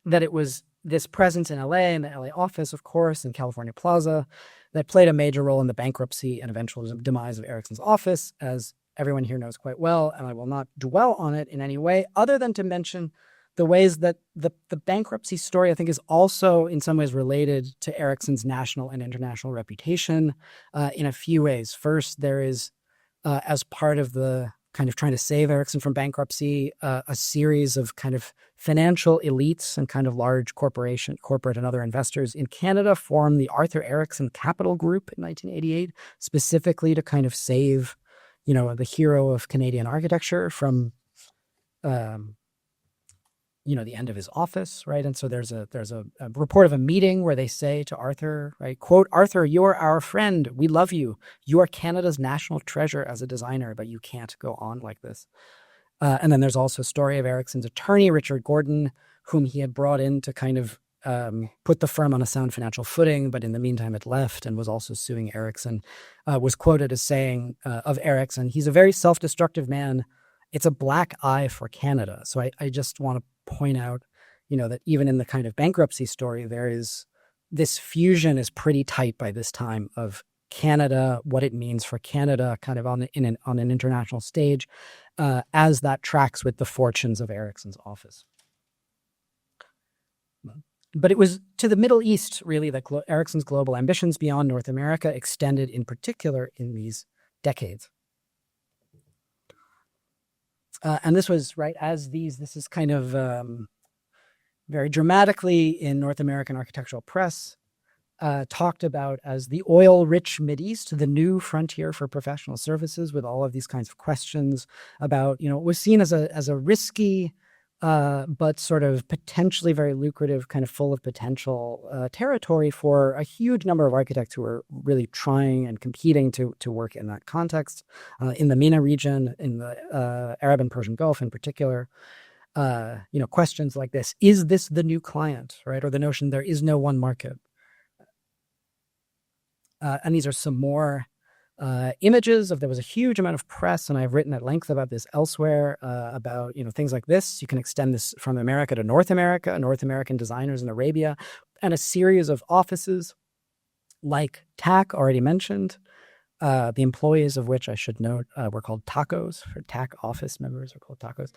that it was this presence in LA and the LA office, of course, in California Plaza, that played a major role in the bankruptcy and eventual demise of Erickson's office, as everyone here knows quite well, and I will not dwell on it in any way, other than to mention the ways that the bankruptcy story, I think, is also in some ways related to Erickson's national and international reputation in a few ways. First, there is, as part of the kind of trying to save Erickson from bankruptcy, a series of kind of financial elites and kind of large corporate and other investors in Canada formed the Arthur Erickson Capital Group in 1988, specifically to kind of save, the hero of Canadian architecture from, the end of his office, right? And so there's a report of a meeting where they say to Arthur, right, quote, Arthur, you are our friend. We love you. You are Canada's national treasure as a designer, but you can't go on like this. And then there's also a story of Erickson's attorney, Richard Gordon, whom he had brought in to kind of put the firm on a sound financial footing, but in the meantime it left and was also suing Erickson, was quoted as saying of Erickson, he's a very self-destructive man. It's a black eye for Canada. So I just want to point out, that even in the kind of bankruptcy story, there is this fusion is pretty tight by this time of Canada, what it means for Canada kind of on an international stage, as that tracks with the fortunes of Erickson's office. But it was to the Middle East, really, that Erickson's global ambitions beyond North America extended in particular in these decades. And this was, right, this is kind of very dramatically in North American architectural press, talked about as the oil-rich Mideast, the new frontier for professional services, with all of these kinds of questions about, it was seen as a risky, but sort of potentially very lucrative, kind of full of potential territory for a huge number of architects who were really trying and competing to work in that context, in the MENA region, in the Arab and Persian Gulf in particular. Questions like this: is this the new client, right? Or the notion there is no one market. And these are some more images of, there was a huge amount of press, and I've written at length about this elsewhere, about, things like this. You can extend this from America to North America, North American designers in Arabia, and a series of offices like TAC, already mentioned, the employees of which I should note were called tacos, or TAC office members are called tacos,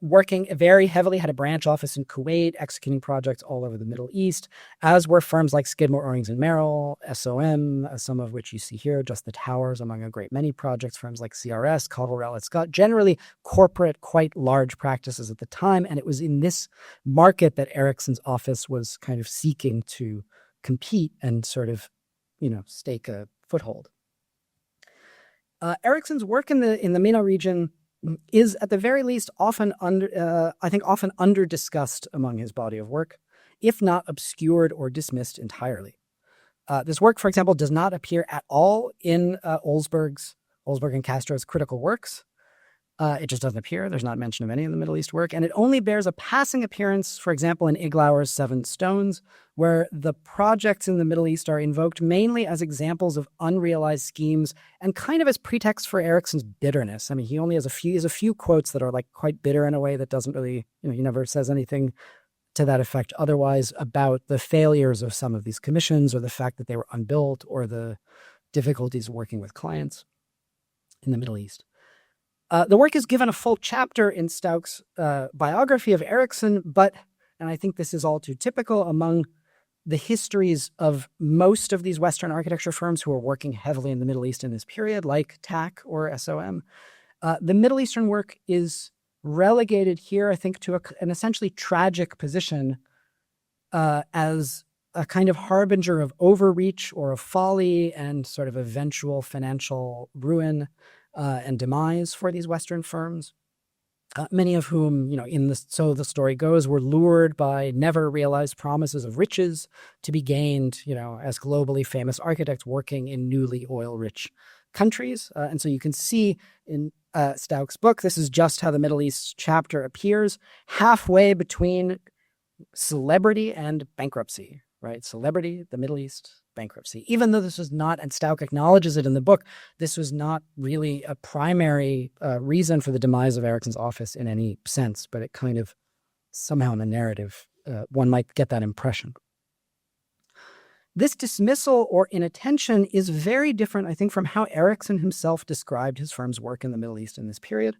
working very heavily, had a branch office in Kuwait, executing projects all over the Middle East, as were firms like Skidmore, Owings & Merrill, SOM, some of which you see here, Just the Towers, among a great many projects, firms like CRS, Caldwell, Rowlett Scott, generally corporate, quite large practices at the time. And it was in this market that Erickson's office was kind of seeking to compete and sort of, stake a foothold. Erickson's work in the MENA region is, at the very least, often under discussed among his body of work, if not obscured or dismissed entirely. This work, for example, does not appear at all in Olsberg and Castro's critical works. It just doesn't appear. There's not mention of any of the Middle East work. And it only bears a passing appearance, for example, in Iglauer's Seven Stones, where the projects in the Middle East are invoked mainly as examples of unrealized schemes and kind of as pretext for Erickson's bitterness. I mean, he only has a few quotes that are like quite bitter in a way that doesn't really, he never says anything to that effect otherwise about the failures of some of these commissions or the fact that they were unbuilt or the difficulties working with clients in the Middle East. The work is given a full chapter in Stauch's biography of Erickson, but, and I think this is all too typical among the histories of most of these Western architecture firms who are working heavily in the Middle East in this period, like TAC or SOM, the Middle Eastern work is relegated here, I think, to an essentially tragic position as a kind of harbinger of overreach or of folly and sort of eventual financial ruin and demise for these Western firms. Many of whom, so the story goes, were lured by never realized promises of riches to be gained, as globally famous architects working in newly oil-rich countries. And so you can see in Stauch's book, this is just how the Middle East chapter appears, halfway between celebrity and bankruptcy, right? Celebrity, the Middle East, bankruptcy. Even though this was not, and Stauch acknowledges it in the book, this was not really a primary reason for the demise of Erickson's office in any sense, but it kind of somehow in the narrative, one might get that impression. This dismissal or inattention is very different, I think, from how Erickson himself described his firm's work in the Middle East in this period.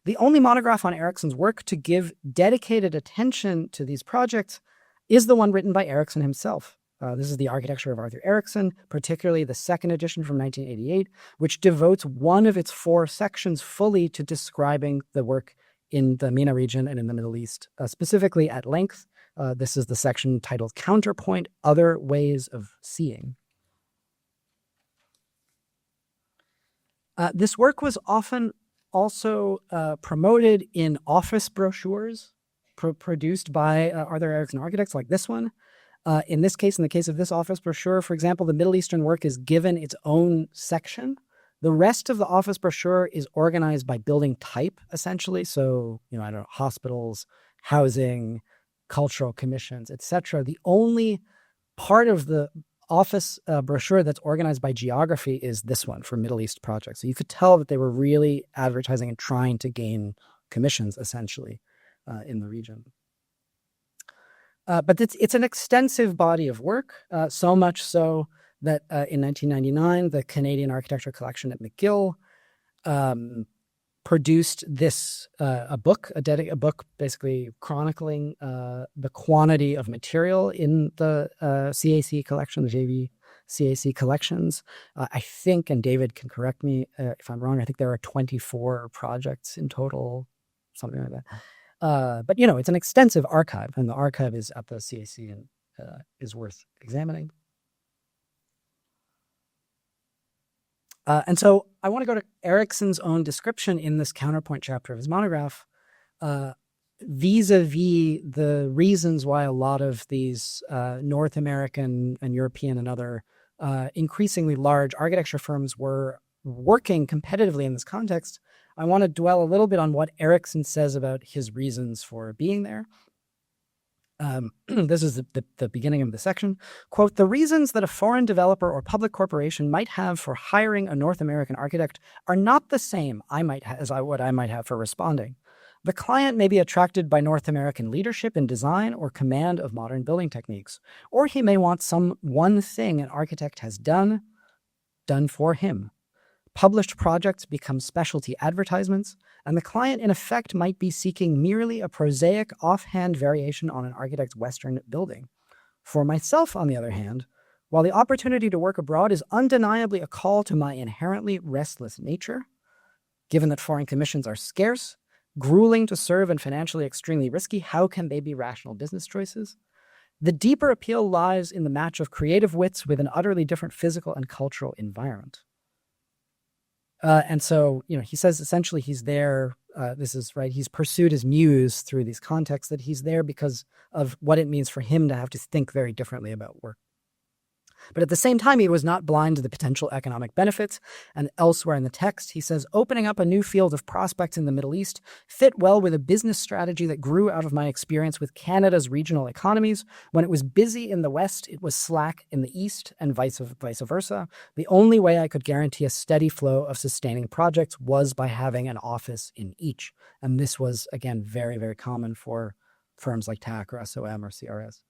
The only monograph on Erickson's work to give dedicated attention to these projects is the one written by Erickson himself. This is The Architecture of Arthur Erickson, particularly the second edition from 1988, which devotes one of its 4 sections fully to describing the work in the MENA region and in the Middle East, specifically at length. This is the section titled Counterpoint, Other Ways of Seeing. This work was often also promoted in office brochures produced by Arthur Erickson architects like this one. In this case, in the case of this office brochure, for example, the Middle Eastern work is given its own section. The rest of the office brochure is organized by building type, essentially. So, hospitals, housing, cultural commissions, etc. The only part of the office brochure that's organized by geography is this one for Middle East projects. So you could tell that they were really advertising and trying to gain commissions, essentially, in the region. But it's an extensive body of work, so much so that in 1999, the Canadian Architecture Collection at McGill produced a book basically chronicling the quantity of material in the CAC collection, the JV CAC collections. I think, and David can correct me if I'm wrong, I think there are 24 projects in total, something like that. But, it's an extensive archive, and the archive is at the CAC and is worth examining. And so I want to go to Erickson's own description in this counterpoint chapter of his monograph, vis-a-vis the reasons why a lot of these North American and European and other increasingly large architecture firms were working competitively in this context. I want to dwell a little bit on what Erickson says about his reasons for being there. This is the beginning of the section. Quote, "The reasons that a foreign developer or public corporation might have for hiring a North American architect are not the same as what I might have for responding. The client may be attracted by North American leadership in design or command of modern building techniques, or he may want some one thing an architect has done for him. Published projects become specialty advertisements, and the client in effect might be seeking merely a prosaic offhand variation on an architect's Western building. For myself, on the other hand, while the opportunity to work abroad is undeniably a call to my inherently restless nature, given that foreign commissions are scarce, grueling to serve and financially extremely risky, how can they be rational business choices? The deeper appeal lies in the match of creative wits with an utterly different physical and cultural environment." And so, he says essentially he's there, this is right, he's pursued his muse through these contexts, that he's there because of what it means for him to have to think very differently about work. But at the same time, he was not blind to the potential economic benefits. And elsewhere in the text, he says, opening up a new field of prospects in the Middle East fit well with a business strategy that grew out of my experience with Canada's regional economies. When it was busy in the West, it was slack in the East, and vice versa. The only way I could guarantee a steady flow of sustaining projects was by having an office in each. And this was, again, very, very common for firms like TAC or SOM or CRS.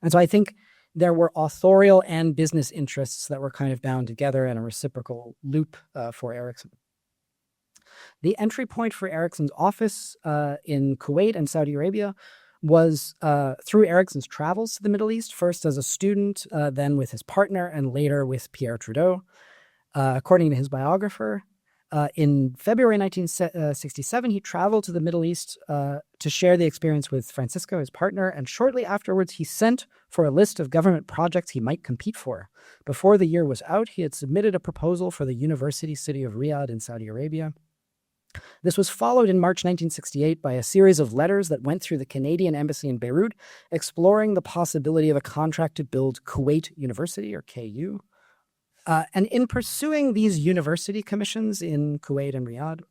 And so I think there were authorial and business interests that were kind of bound together in a reciprocal loop for Erickson. The entry point for Erickson's office in Kuwait and Saudi Arabia was through Erickson's travels to the Middle East, first as a student, then with his partner, and later with Pierre Trudeau. According to his biographer, in February 1967, he traveled to the Middle East to share the experience with Francisco, his partner, and shortly afterwards he sent for a list of government projects he might compete for. Before the year was out, he had submitted a proposal for the university city of Riyadh in Saudi Arabia. This was followed in March 1968 by a series of letters that went through the Canadian embassy in Beirut, exploring the possibility of a contract to build Kuwait University, or KU. And in pursuing these university commissions in Kuwait and Riyadh,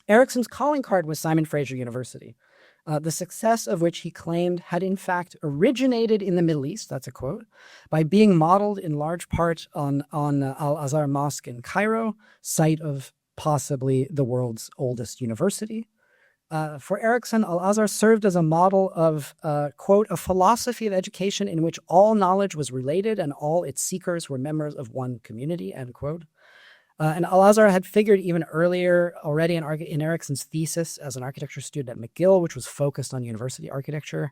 Erickson's calling card was Simon Fraser University, the success of which he claimed had in fact originated in the Middle East, that's a quote, by being modeled in large part on Al-Azhar Mosque in Cairo, site of possibly the world's oldest university. For Erickson, Al-Azhar served as a model of, quote, a philosophy of education in which all knowledge was related and all its seekers were members of one community, end quote. And Al-Azhar had figured even earlier already in Erickson's thesis as an architecture student at McGill, which was focused on university architecture.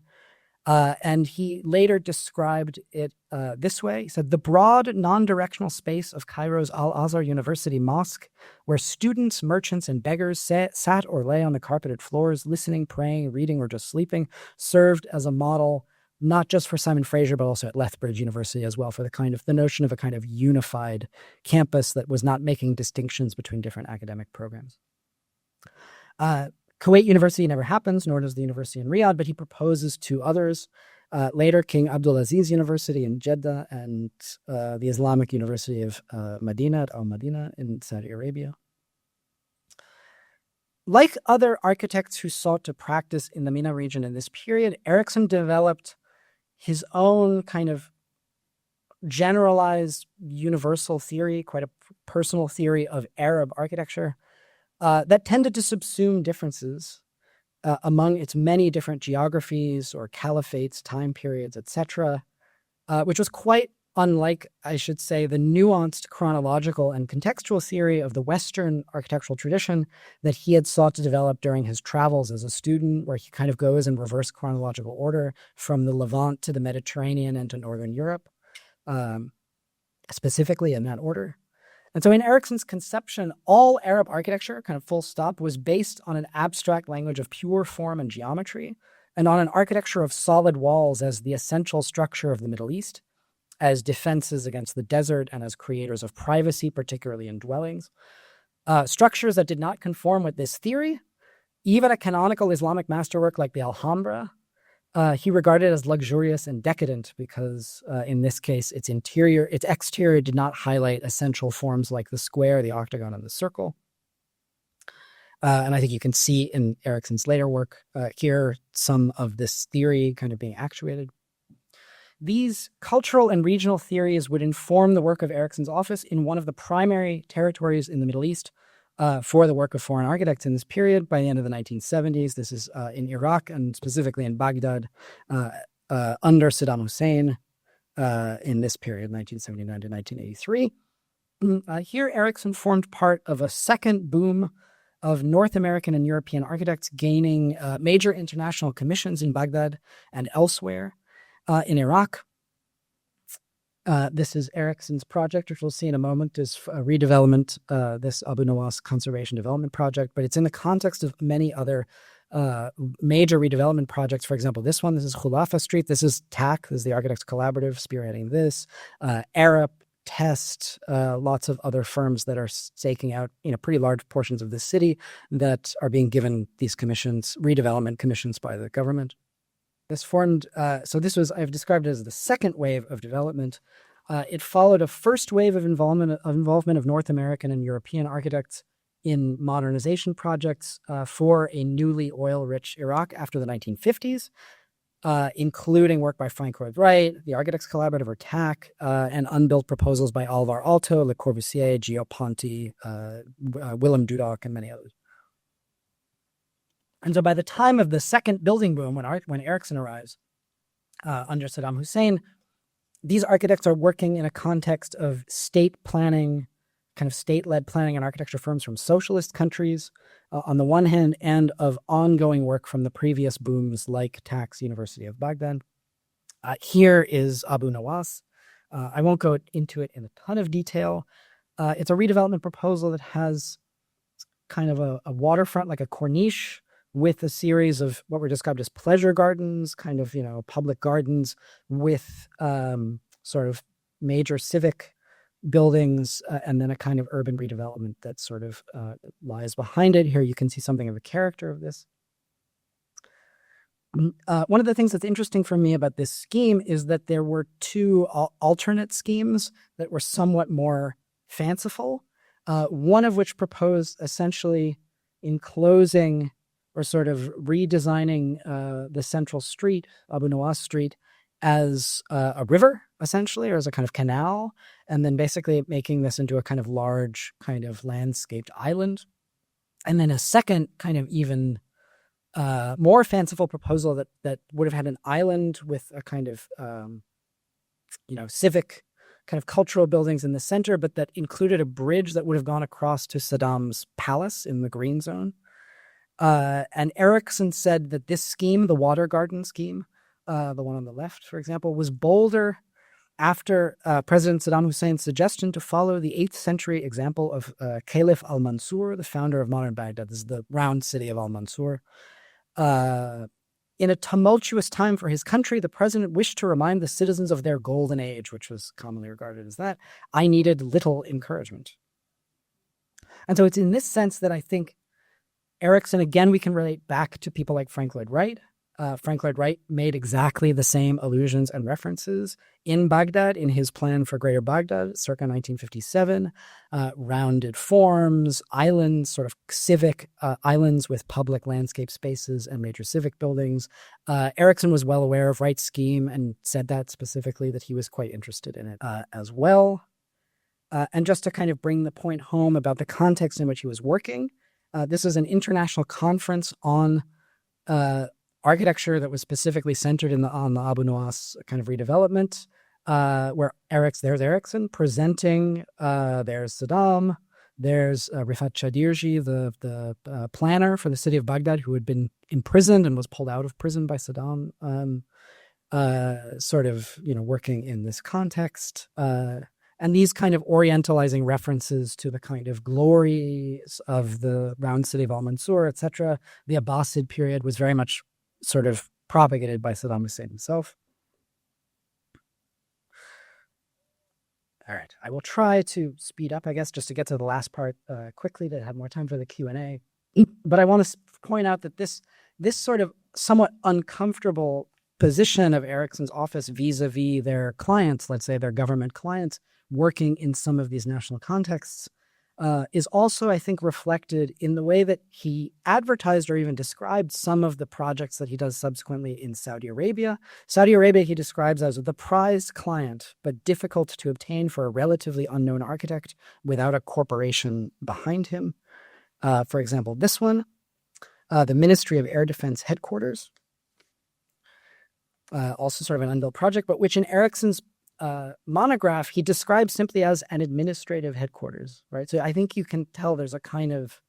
And he later described it this way. He said, the broad, non-directional space of Cairo's Al-Azhar University Mosque, where students, merchants, and beggars sat or lay on the carpeted floors, listening, praying, reading, or just sleeping, served as a model not just for Simon Fraser, but also at Lethbridge University as well, for the notion of a kind of unified campus that was not making distinctions between different academic programs. Kuwait University never happens, nor does the university in Riyadh, but he proposes two others. Later, King Abdulaziz University in Jeddah and the Islamic University of Medina at Al-Madina in Saudi Arabia. Like other architects who sought to practice in the MENA region in this period, Erickson developed his own kind of generalized universal theory, quite a personal theory of Arab architecture, that tended to subsume differences among its many different geographies or caliphates, time periods, etc., which was quite unlike, I should say, the nuanced chronological and contextual theory of the Western architectural tradition that he had sought to develop during his travels as a student, where he kind of goes in reverse chronological order from the Levant to the Mediterranean and to Northern Europe, specifically in that order. And so in Erickson's conception, all Arab architecture, kind of full stop, was based on an abstract language of pure form and geometry, and on an architecture of solid walls as the essential structure of the Middle East, as defenses against the desert and as creators of privacy, particularly in dwellings. Structures that did not conform with this theory, even a canonical Islamic masterwork like the Alhambra, he regarded as luxurious and decadent because in this case, its exterior did not highlight essential forms like the square, the octagon, and the circle. And I think you can see in Erickson's later work here some of this theory kind of being actuated. These cultural and regional theories would inform the work of Erickson's office in one of the primary territories in the Middle East for the work of foreign architects in this period by the end of the 1970s. This is in Iraq and specifically in Baghdad under Saddam Hussein in this period, 1979 to 1983. Here, Erickson formed part of a second boom of North American and European architects gaining major international commissions in Baghdad and elsewhere. In Iraq, this is Erickson's project, which we'll see in a moment, is a redevelopment, this Abu Nawas Conservation Development Project, but it's in the context of many other major redevelopment projects. For example, this is Khulafa Street. This is TAC, this is the Architects Collaborative spearheading this. Arab, Test, lots of other firms that are staking out, pretty large portions of the city that are being given these commissions, redevelopment commissions by the government. This formed, I've described it as the second wave of development. It followed a first wave of involvement of North American and European architects in modernization projects for a newly oil-rich Iraq after the 1950s, including work by Frank Lloyd Wright, the Architects Collaborative, or TAC, and unbuilt proposals by Alvar Aalto, Le Corbusier, Gio Ponti, Willem Dudok, and many others. And so by the time of the second building boom, when Erickson arrives under Saddam Hussein, these architects are working in a context of state planning, kind of state-led planning and architecture firms from socialist countries on the one hand, and of ongoing work from the previous booms like Tax University of Baghdad. Here is Abu Nawas. I won't go into it in a ton of detail. It's a redevelopment proposal that has kind of a waterfront, like a corniche, with a series of what were described as pleasure gardens, kind of, public gardens with sort of major civic buildings, and then a kind of urban redevelopment that sort of lies behind it. Here you can see something of the character of this. One of the things that's interesting for me about this scheme is that there were two alternate schemes that were somewhat more fanciful, one of which proposed essentially enclosing or sort of redesigning the central street, Abu Nawas Street, as a river, essentially, or as a kind of canal, and then basically making this into a kind of large kind of landscaped island. And then a second kind of even more fanciful proposal that would have had an island with a kind of, civic kind of cultural buildings in the center, but that included a bridge that would have gone across to Saddam's palace in the green zone. And Erickson said that this scheme, the water garden scheme, the one on the left, for example, was bolder after President Saddam Hussein's suggestion to follow the 8th century example of Caliph al-Mansur, the founder of modern Baghdad. This is the round city of al-Mansur. In a tumultuous time for his country, the president wished to remind the citizens of their golden age, which was commonly regarded as that. I needed little encouragement. And so it's in this sense that I think Erickson, again, we can relate back to people like Frank Lloyd Wright. Frank Lloyd Wright made exactly the same allusions and references in Baghdad in his plan for Greater Baghdad, circa 1957. Rounded forms, islands, sort of civic islands with public landscape spaces and major civic buildings. Erickson was well aware of Wright's scheme and said that specifically, that he was quite interested in it as well. And just to kind of bring the point home about the context in which he was working, this is an international conference on architecture that was specifically centered on the Abu Nawas kind of redevelopment, where there's Erickson presenting, there's Saddam, there's Rifat Chadirji, the planner for the city of Baghdad, who had been imprisoned and was pulled out of prison by Saddam, sort of, working in this context. And these kind of orientalizing references to the kind of glories of the round city of al-Mansur, etc., the Abbasid period was very much sort of propagated by Saddam Hussein himself. All right, I will try to speed up, I guess, just to get to the last part quickly to have more time for the Q&A. But I want to point out that this sort of somewhat uncomfortable position of Erickson's office vis-a-vis their clients, let's say their government clients, working in some of these national contexts, is also, I think, reflected in the way that he advertised or even described some of the projects that he does subsequently in Saudi Arabia. Saudi Arabia he describes as the prized client, but difficult to obtain for a relatively unknown architect without a corporation behind him. For example, this one, the Ministry of Air Defense Headquarters, also sort of an unbuilt project, but which in Erickson's monograph, he describes simply as an administrative headquarters, right? So I think you can tell there's a kind of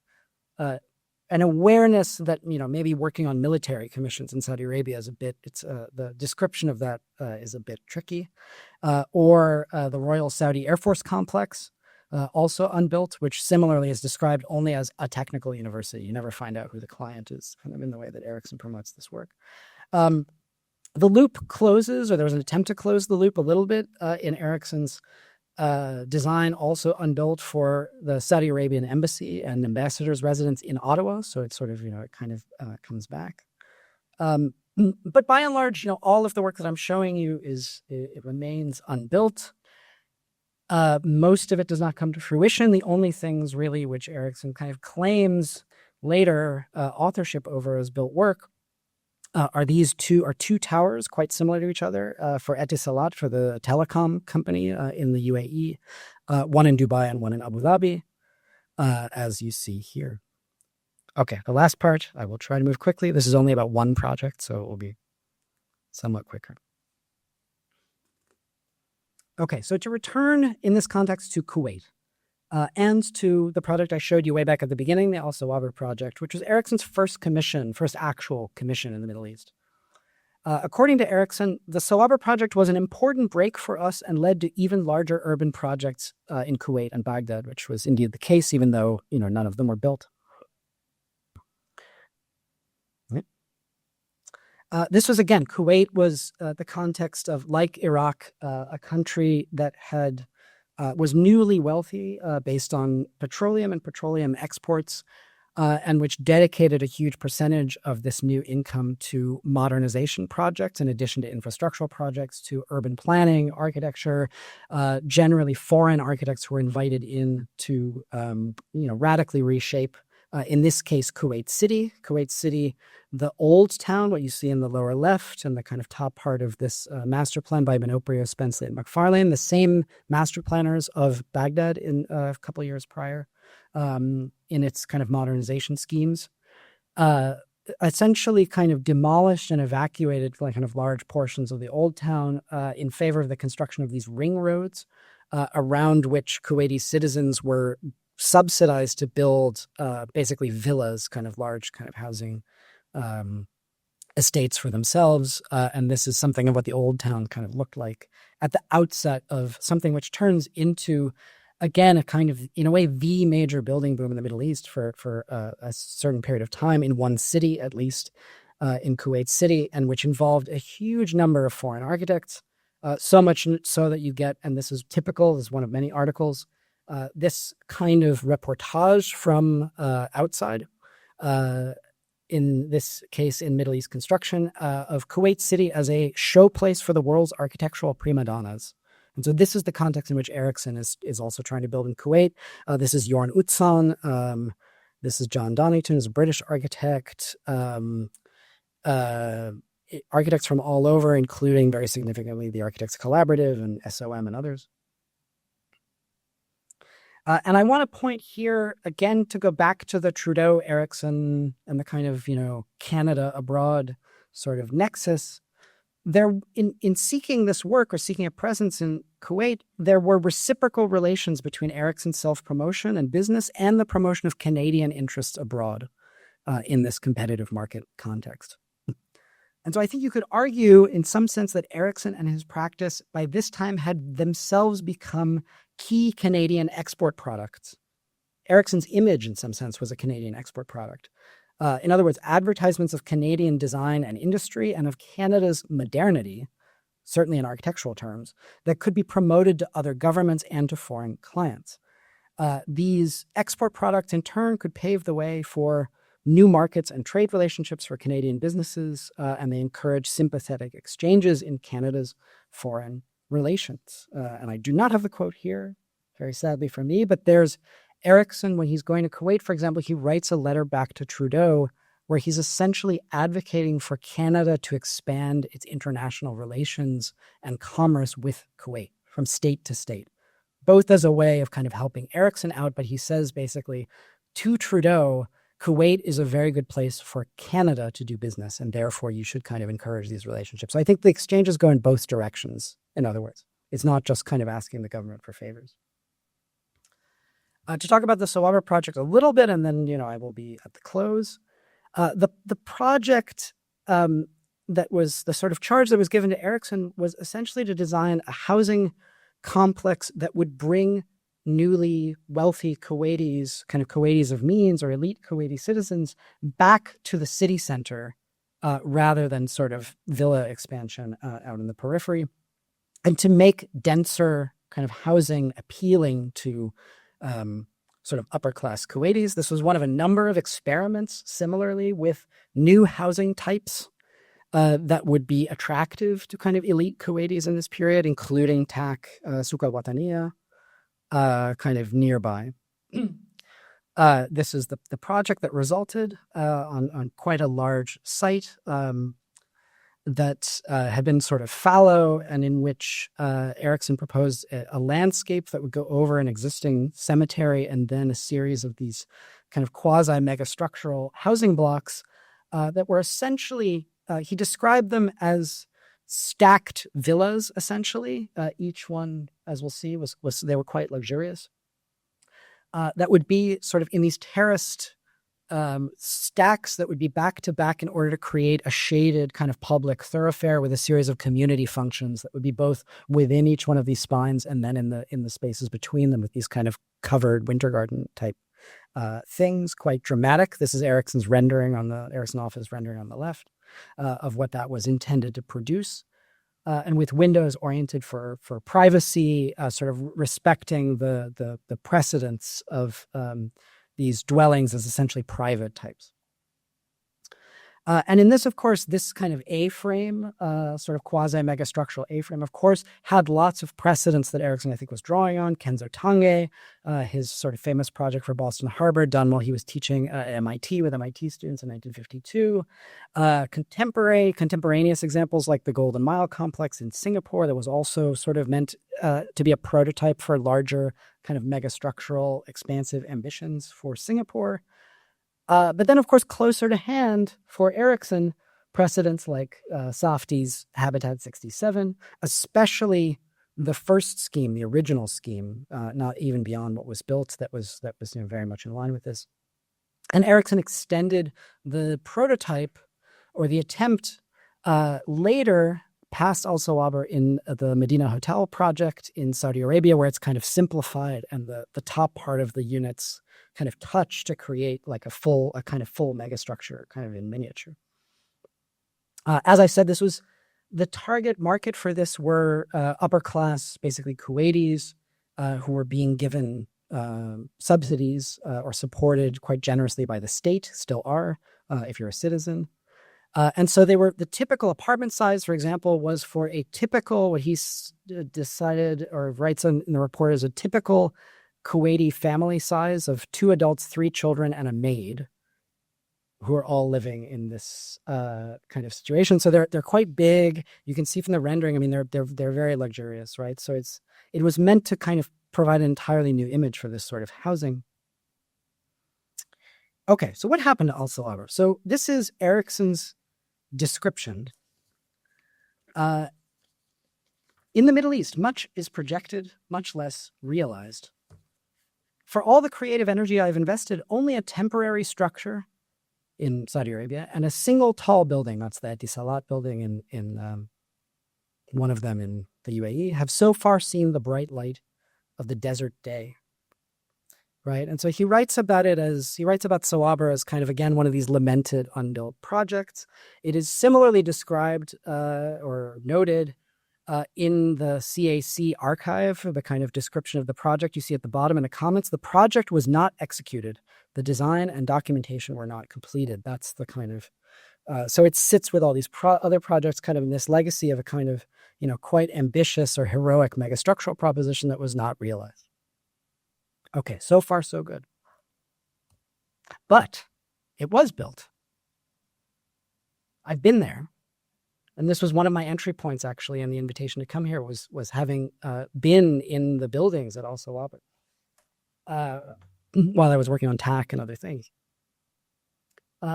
an awareness that, maybe working on military commissions in Saudi Arabia is a bit, the description of that is a bit tricky. Or the Royal Saudi Air Force Complex, also unbuilt, which similarly is described only as a technical university. You never find out who the client is, kind of in the way that Erickson promotes this work. The loop closes, or there was an attempt to close the loop a little bit in Erickson's design, also unbuilt for the Saudi Arabian embassy and ambassador's residence in Ottawa. So it's sort of, it kind of comes back. But by and large, all of the work that I'm showing you it remains unbuilt. Most of it does not come to fruition. The only things really which Erickson kind of claims later authorship over as built work are two towers quite similar to each other for Etisalat, for the telecom company in the UAE, one in Dubai and one in Abu Dhabi, as you see here. Okay, the last part, I will try to move quickly. This is only about one project, so it will be somewhat quicker. Okay, so to return in this context to Kuwait and to the project I showed you way back at the beginning, the Al Sawaba project, which was Erickson's first actual commission in the Middle East. According to Erickson, the Sawaba project was an important break for us and led to even larger urban projects in Kuwait and Baghdad, which was indeed the case, even though none of them were built. This was, again, Kuwait was the context of, like Iraq, a country that was newly wealthy based on petroleum and petroleum exports, and which dedicated a huge percentage of this new income to modernization projects, in addition to infrastructural projects, to urban planning, architecture. Generally, foreign architects were invited in to radically reshape, in this case, Kuwait City. Kuwait City, the old town, what you see in the lower left and the kind of top part of this master plan by Minoprio, Spenceley, and McFarlane, the same master planners of Baghdad in a couple of years prior, in its kind of modernization schemes, essentially kind of demolished and evacuated kind of large portions of the old town in favor of the construction of these ring roads around which Kuwaiti citizens were subsidized to build basically villas, kind of large kind of housing estates for themselves. And this is something of what the old town kind of looked like at the outset of something which turns into, again, a kind of, in a way, the major building boom in the Middle East for a certain period of time, in one city at least, in Kuwait City, and which involved a huge number of foreign architects, so much so that you get, and this is typical, this is one of many articles, this kind of reportage from outside, in this case in Middle East construction, of Kuwait City as a showplace for the world's architectural prima donnas. And so this is the context in which Erickson is also trying to build in Kuwait. This is Jorn Utzon. This is John Donington, who's a British architect. Architects from all over, including very significantly the Architects Collaborative and SOM and others. And I want to point here, again, to go back to the Trudeau, Erickson, and the kind of, Canada abroad sort of nexus. There, in seeking this work or seeking a presence in Kuwait, there were reciprocal relations between Erickson's self-promotion and business and the promotion of Canadian interests abroad in this competitive market context. And so I think you could argue in some sense that Erickson and his practice by this time had themselves become key Canadian export products. Erickson's image in some sense was a Canadian export product. In other words, advertisements of Canadian design and industry and of Canada's modernity, certainly in architectural terms, that could be promoted to other governments and to foreign clients. These export products in turn could pave the way for new markets and trade relationships for Canadian businesses, and they encourage sympathetic exchanges in Canada's foreign relations. And I do not have the quote here, very sadly for me, but there's Erickson, when he's going to Kuwait, for example, he writes a letter back to Trudeau where he's essentially advocating for Canada to expand its international relations and commerce with Kuwait from state to state, both as a way of kind of helping Erickson out. But he says basically to Trudeau, Kuwait is a very good place for Canada to do business, and therefore you should kind of encourage these relationships. So I think the exchanges go in both directions, in other words. It's not just kind of asking the government for favors. To talk about the Sawaba project a little bit, and then, I will be at the close. The project that was the sort of charge that was given to Erickson was essentially to design a housing complex that would bring newly wealthy Kuwaitis, kind of Kuwaitis of means or elite Kuwaiti citizens, back to the city center rather than sort of villa expansion out in the periphery, and to make denser kind of housing appealing to sort of upper-class Kuwaitis. This was one of a number of experiments, similarly, with new housing types that would be attractive to kind of elite Kuwaitis in this period, including Tak Souq al-Wataniya, kind of nearby. This is the project that resulted on quite a large site that had been sort of fallow, and in which Erickson proposed a landscape that would go over an existing cemetery and then a series of these kind of quasi-megastructural housing blocks that were essentially, he described them as stacked villas, essentially. Each one, as we'll see, was they were quite luxurious. That would be sort of in these terraced stacks that would be back to back in order to create a shaded kind of public thoroughfare with a series of community functions that would be both within each one of these spines and then in the spaces between them with these kind of covered winter garden type things, quite dramatic. This is Erickson's rendering on the Erickson office rendering on the left of what that was intended to produce. And with windows oriented for privacy, sort of respecting the precedence of these dwellings as essentially private types. And in this, of course, this kind of A-frame, sort of quasi-megastructural A-frame, of course, had lots of precedents that Erickson, I think, was drawing on. Kenzo Tange, his sort of famous project for Boston Harbor, done while he was teaching at MIT with MIT students in 1952. Contemporaneous examples like the Golden Mile complex in Singapore that was also sort of meant to be a prototype for larger kind of megastructural expansive ambitions for Singapore. But then, of course, closer to hand for Erickson, precedents like Safdie's Habitat 67, especially the first scheme, the original scheme, not even beyond what was built, that was very much in line with this. And Erickson extended the prototype or the attempt later past Al Sawaber in the Medina Hotel project in Saudi Arabia, where it's kind of simplified and the top part of the units kind of touch to create like a kind of full megastructure kind of in miniature. As I said, this was the target market for this were upper class, basically Kuwaitis, who were being given subsidies or supported quite generously by the state, still are, if you're a citizen. And so they were, the typical apartment size, for example, was for a typical, what he decided or writes in the report as a typical Kuwaiti family size of 2 adults, 3 children, and a maid, who are all living in this kind of situation. So they're quite big. You can see from the rendering, I mean, they're very luxurious, right? So it was meant to kind of provide an entirely new image for this sort of housing. Okay, so what happened to Al Sawaber? So this is Erickson's description. In the Middle East, much is projected, much less realized. For all the creative energy I've invested, only a temporary structure in Saudi Arabia and a single tall building, that's the Etisalat building in one of them in the UAE, have so far seen the bright light of the desert day. Right. And so he writes about Sawaber as kind of, again, one of these lamented unbuilt projects. It is similarly described or noted in the CAC archive, the kind of description of the project you see at the bottom in the comments. The project was not executed. The design and documentation were not completed. That's the kind of, so it sits with all these other projects kind of in this legacy of a kind of, quite ambitious or heroic megastructural proposition that was not realized. Okay, so far so good. But it was built. I've been there. And this was one of my entry points, actually, in the invitation to come here was having been in the buildings at Al Sawaber while I was working on TAC and other things.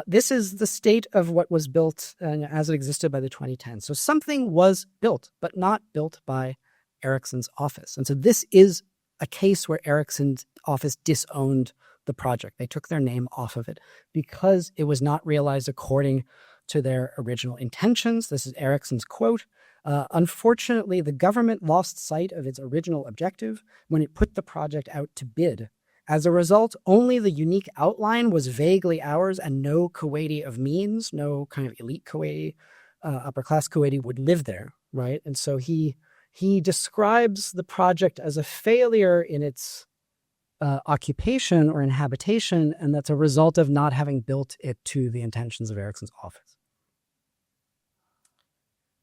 This is the state of what was built as it existed by the 2010s. So something was built, but not built by Erickson's office. And so this is a case where Erickson's office disowned the project. They took their name off of it because it was not realized according to their original intentions. This is Erickson's quote. Unfortunately, the government lost sight of its original objective when it put the project out to bid. As a result, only the unique outline was vaguely ours and no Kuwaiti of means, no kind of elite Kuwaiti, upper class Kuwaiti would live there, right? And so he describes the project as a failure in its occupation or inhabitation, and that's a result of not having built it to the intentions of Erickson's office.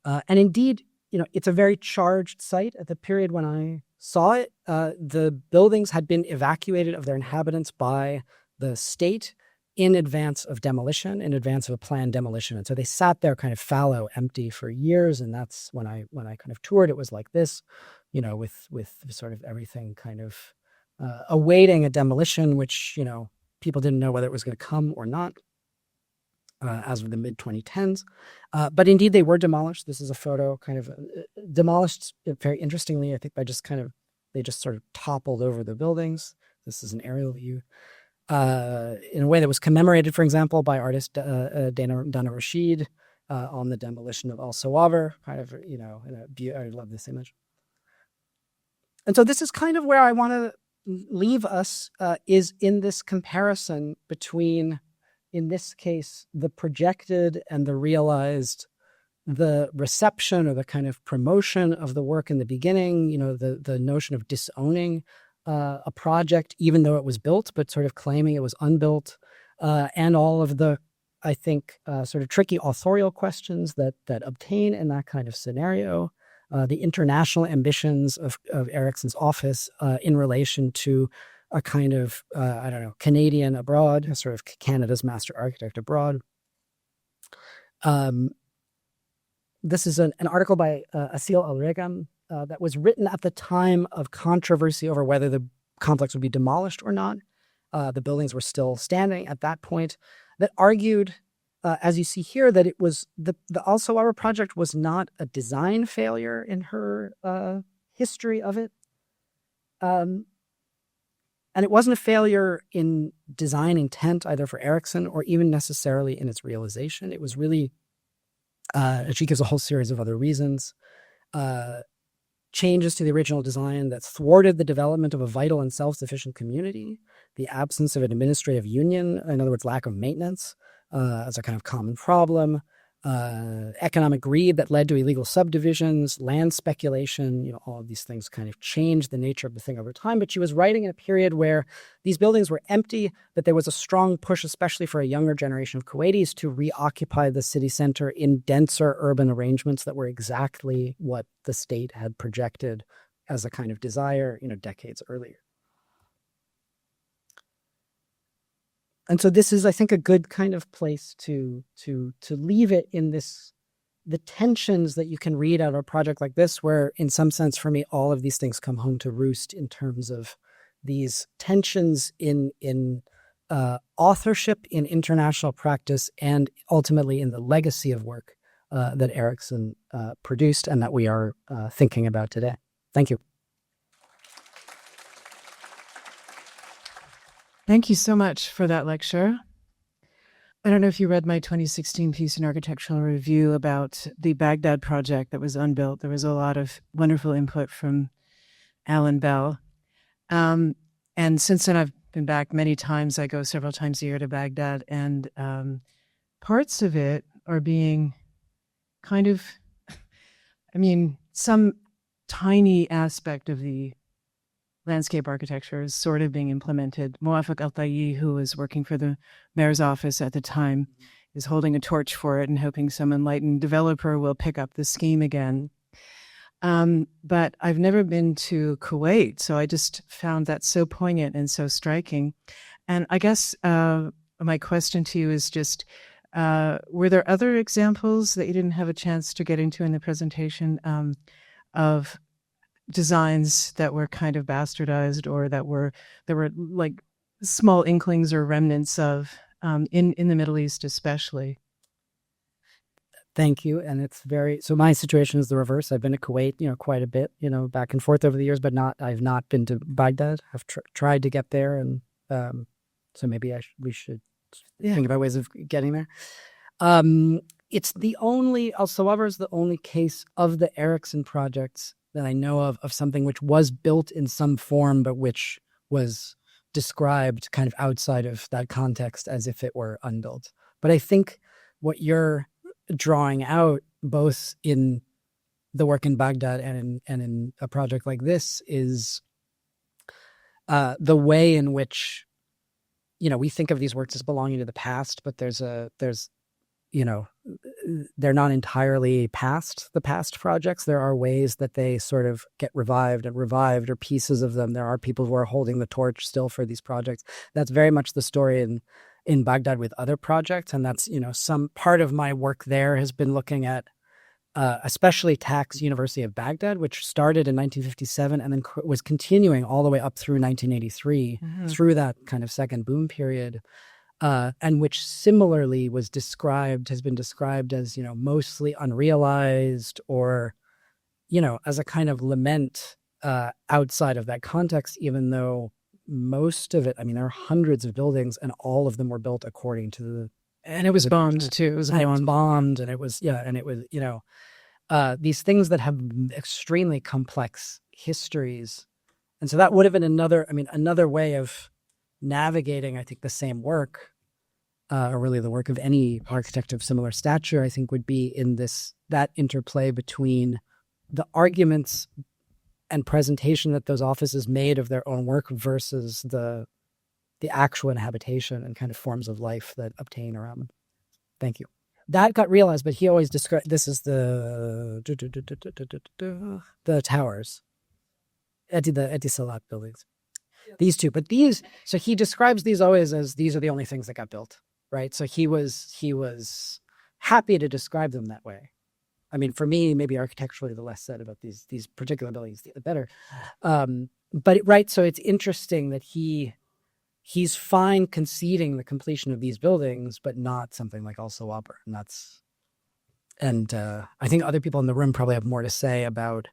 And indeed, it's a very charged site. At the period when I saw it, the buildings had been evacuated of their inhabitants by the state in advance of demolition, in advance of a planned demolition. And so they sat there kind of fallow, empty for years. And that's when I kind of toured, it was like this, with sort of everything kind of awaiting a demolition, which, people didn't know whether it was going to come or not as of the mid-2010s. But indeed, they were demolished. This is a photo kind of demolished very interestingly, I think, by just kind of, they just sort of toppled over the buildings. This is an aerial view. In a way that was commemorated, for example, by artist Dana Rashid on the demolition of Al Sawaber, kind of, I love this image. And so this is kind of where I want to leave us, is in this comparison between, in this case, the projected and the realized, the reception or the kind of promotion of the work in the beginning, the notion of disowning a project, even though it was built, but sort of claiming it was unbuilt, and all of the, I think, sort of tricky authorial questions that obtain in that kind of scenario, the international ambitions of Erickson's office in relation to a kind of, Canadian abroad, sort of Canada's master architect abroad. This is an article by Asil Al-Regam that was written at the time of controversy over whether the complex would be demolished or not. The buildings were still standing at that point, that argued, as you see here, that it was the Al Sawaber project was not a design failure in her history of it. And it wasn't a failure in design intent, either for Erickson or even necessarily in its realization. It was really, she gives a whole series of other reasons, changes to the original design that thwarted the development of a vital and self-sufficient community, the absence of an administrative union, in other words, lack of maintenance, as a kind of common problem, economic greed that led to illegal subdivisions, land speculation, all of these things kind of changed the nature of the thing over time. But she was writing in a period where these buildings were empty, that there was a strong push, especially for a younger generation of Kuwaitis, to reoccupy the city center in denser urban arrangements that were exactly what the state had projected as a kind of desire, decades earlier. And so this is, I think, a good kind of place to leave it in this, the tensions that you can read out of a project like this, where in some sense for me, all of these things come home to roost in terms of these tensions in authorship, in international practice, and ultimately in the legacy of work that Erickson produced and that we are thinking about today. Thank you. Thank you so much for that lecture. I don't know if you read my 2016 piece in Architectural Review about the Baghdad project that was unbuilt. There was a lot of wonderful input from Alan Bell. And since then, I've been back many times. I go several times a year to Baghdad, and parts of it are being kind of, some tiny aspect of the landscape architecture is sort of being implemented. Muafaq Al-Tayyi, who was working for the mayor's office at the time, is holding a torch for it and hoping some enlightened developer will pick up the scheme again. But I've never been to Kuwait, so I just found that so poignant and so striking. And I guess my question to you is just, were there other examples that you didn't have a chance to get into in the presentation of designs that were kind of bastardized, or that were like small inklings or remnants of in the Middle East especially? Thank you. And it's so my situation is the reverse. I've been to Kuwait, quite a bit, back and forth over the years, but I've not been to Baghdad. I've tried to get there. And so maybe we should think about ways of getting there. It's the only, Al Sawaber is the only case of the Erickson projects that I know of something which was built in some form, but which was described kind of outside of that context as if it were unbuilt. But I think what you're drawing out, both in the work in Baghdad and in a project like this, is the way in which, we think of these works as belonging to the past, but they're not entirely past the past projects. There are ways that they sort of get revived, or pieces of them. There are people who are holding the torch still for these projects. That's very much the story in Baghdad with other projects. And that's, some part of my work there has been looking at especially tax University of Baghdad, which started in 1957 and then was continuing all the way up through 1983, through that kind of second boom period, and which similarly has been described as, mostly unrealized, or, as a kind of lament outside of that context, even though most of it, there are hundreds of buildings and all of them were built according to the. And it was bombed too. It was bombed, and it was, these things that have extremely complex histories. And so that would have been another way of navigating, I think, the same work, or really the work of any architect of similar stature, I think, would be in that interplay between the arguments and presentation that those offices made of their own work versus the actual inhabitation and kind of forms of life that obtain around them. Thank you. That got realized, but he always described, this is the towers, the Etisalat buildings. These two, but so he describes these always as these are the only things that got built, right? So he was happy to describe them that way. For me, maybe architecturally, the less said about these particular buildings, the better. So it's interesting that he's fine conceding the completion of these buildings, but not something like Al-Sawaber. And I think other people in the room probably have more to say about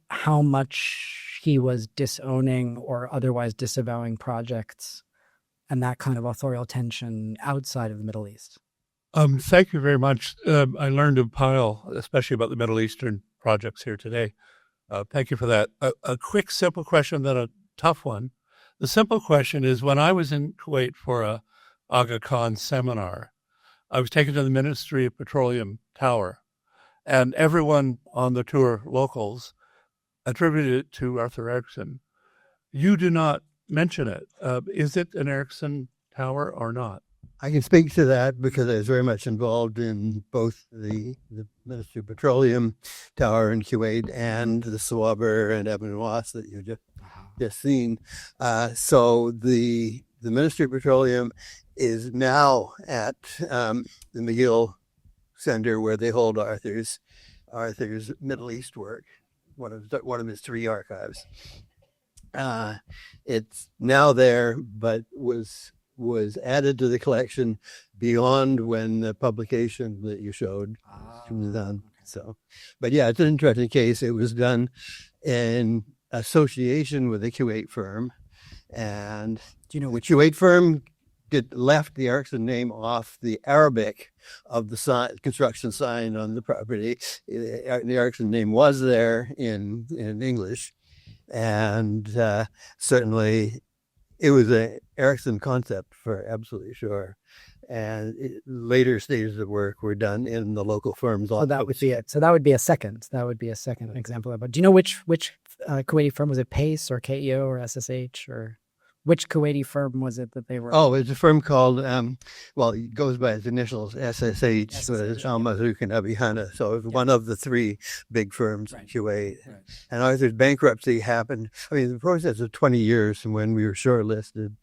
how much he was disowning or otherwise disavowing projects and that kind of authorial tension outside of the Middle East. Thank you very much. I learned a pile, especially about the Middle Eastern projects here today. Thank you for that. A quick, simple question, then a tough one. The simple question is, when I was in Kuwait for a Aga Khan seminar, I was taken to the Ministry of Petroleum Tower, and everyone on the tour, locals, attributed it to Arthur Erickson. You do not mention it. Is it an Erickson tower or not? I can speak to that because I was very much involved in both the Ministry of Petroleum Tower in Kuwait and the Sawaber and Ebn Was that you just seen. So the Ministry of Petroleum is now at the McGill Center, where they hold Arthur's Middle East work, one of his 3 archives. It's now there, but was added to the collection beyond when the publication that you showed was done. So, but yeah, it's an interesting case. It was done in association with a Kuwait firm, and do you know the Kuwait firm left the Erickson name off the Arabic of the construction sign on the property. The Erickson name was there in English, and certainly it was an Erickson concept for absolutely sure. And later stages of work were done in the local firms. So that would be it. So that would be a second. Example of it. Do you know which Kuwaiti firm was it? PACE or KEO or SSH, or which Kuwaiti firm was it that they were? Oh, it's a firm called, it goes by its initials, SSH, so it's Al Mazouk and Abi Hanna. So it was one of the 3 big firms in Kuwait. Right. And Arthur's bankruptcy happened, the process of 20 years from when we were shortlisted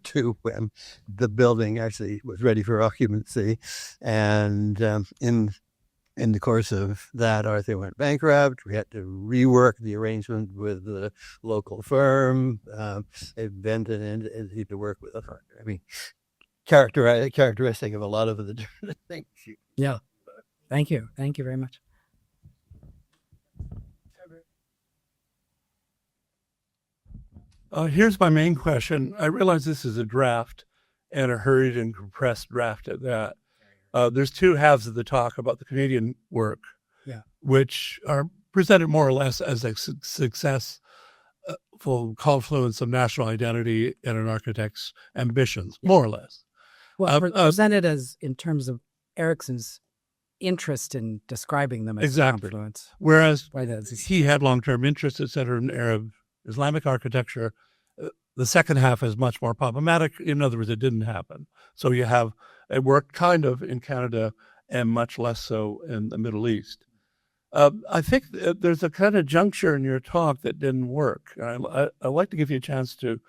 to when the building actually was ready for occupancy. And in the course of that, Arthur went bankrupt. We had to rework the arrangement with the local firm. Invented and to work with a partner. Characteristic of a lot of the different things. Yeah. Thank you. Thank you very much. Here's my main question. I realize this is a draft, and a hurried and compressed draft at that. There's 2 halves of the talk about the Canadian work, which are presented more or less as a successful confluence of national identity and an architect's ambitions, more or less. Well, presented as in terms of Erickson's interest in describing them as confluence. Whereas he had long-term interest, et cetera, in Arab Islamic architecture. The second half is much more problematic. In other words, it didn't happen. So you have it worked kind of in Canada and much less so in the Middle East. I think there's a kind of juncture in your talk that didn't work. I'd like to give you a chance to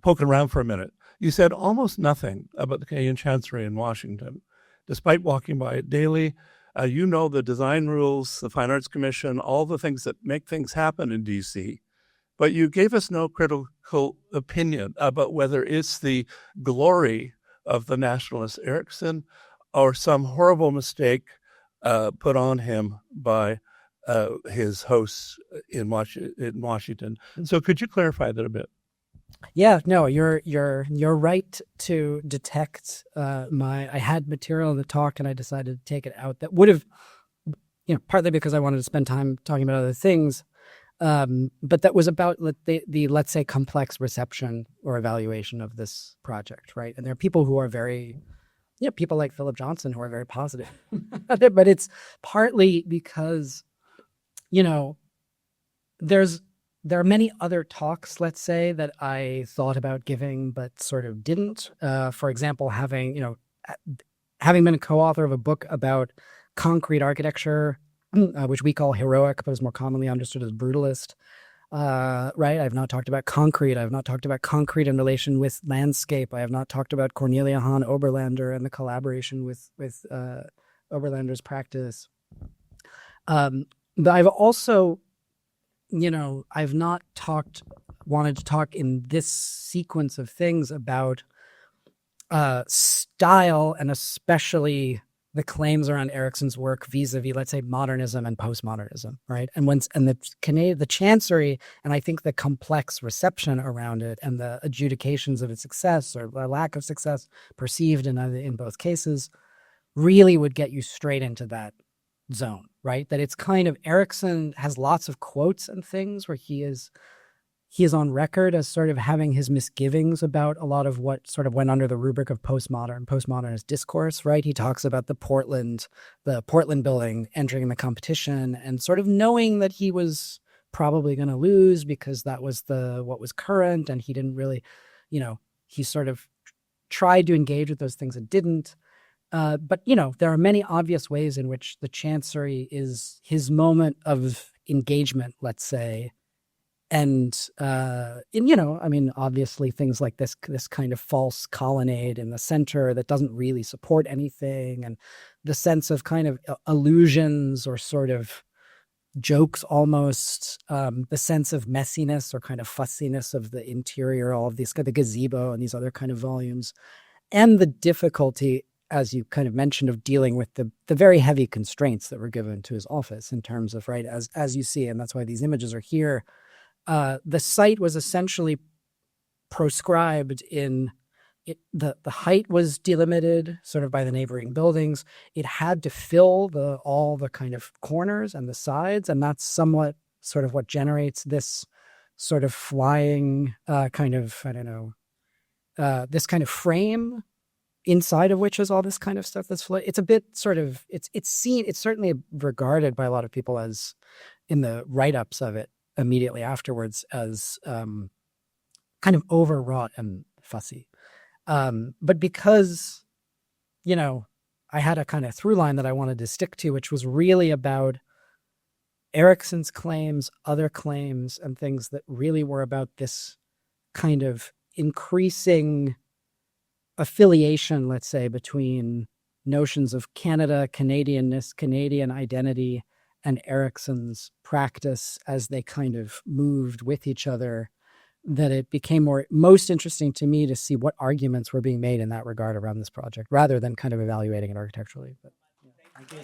poke around for a minute. You said almost nothing about the Canadian Chancery in Washington. despite walking by it daily. You know the design rules, the Fine Arts Commission, all the things that make things happen in DC. But you gave us no critical opinion about whether it's the glory of the nationalist Erickson or some horrible mistake put on him by his hosts in Washington. So could you clarify that a bit? Yeah, no, you're right to detect I had material in the talk and I decided to take it out that would have, partly because I wanted to spend time talking about other things, but that was about the let's say complex reception or evaluation of this project, right? And there are people who are very, people like Philip Johnson who are very positive, but it's partly because, there are many other talks, let's say, that I thought about giving but sort of didn't. For example, having been a co-author of a book about concrete architecture, which we call heroic, but is more commonly understood as brutalist. Right? I've not talked about concrete. I've not talked about concrete in relation with landscape. I have not talked about Cornelia Hahn Oberlander and the collaboration with Oberlander's practice. But I've also, I've not wanted to talk in this sequence of things about style and especially the claims around Erickson's work vis-a-vis, let's say, modernism and postmodernism, right? And the Chancery, and I think the complex reception around it and the adjudications of its success or lack of success perceived in both cases really would get you straight into that zone, right? That it's kind of, Erickson has lots of quotes and things where he is on record as sort of having his misgivings about a lot of what sort of went under the rubric of postmodernist discourse, right? He talks about the Portland building entering the competition and sort of knowing that he was probably going to lose because that was what was current, and he didn't really, he sort of tried to engage with those things and didn't. But, there are many obvious ways in which the Chancery is his moment of engagement, let's say. And, obviously things like this kind of false colonnade in the center that doesn't really support anything, and the sense of kind of illusions or sort of jokes almost, the sense of messiness or kind of fussiness of the interior, all of these, the gazebo and these other kind of volumes, and the difficulty, as you kind of mentioned, of dealing with the very heavy constraints that were given to his office in terms of, right, as you see, and that's why these images are here. The site was essentially proscribed in it. The height was delimited sort of by the neighboring buildings. It had to fill all the kind of corners and the sides, and that's somewhat sort of what generates this sort of flying kind of, this kind of frame inside of which is all this kind of stuff that's it's a bit sort of, it's certainly regarded by a lot of people as, in the write-ups of it immediately afterwards, as kind of overwrought and fussy. But because, I had a kind of through line that I wanted to stick to, which was really about Erickson's claims, other claims, and things that really were about this kind of increasing affiliation, let's say, between notions of Canada, Canadianness, Canadian identity, and Erickson's practice as they kind of moved with each other, that it became most interesting to me to see what arguments were being made in that regard around this project, rather than kind of evaluating it architecturally. But, yeah. Thank you.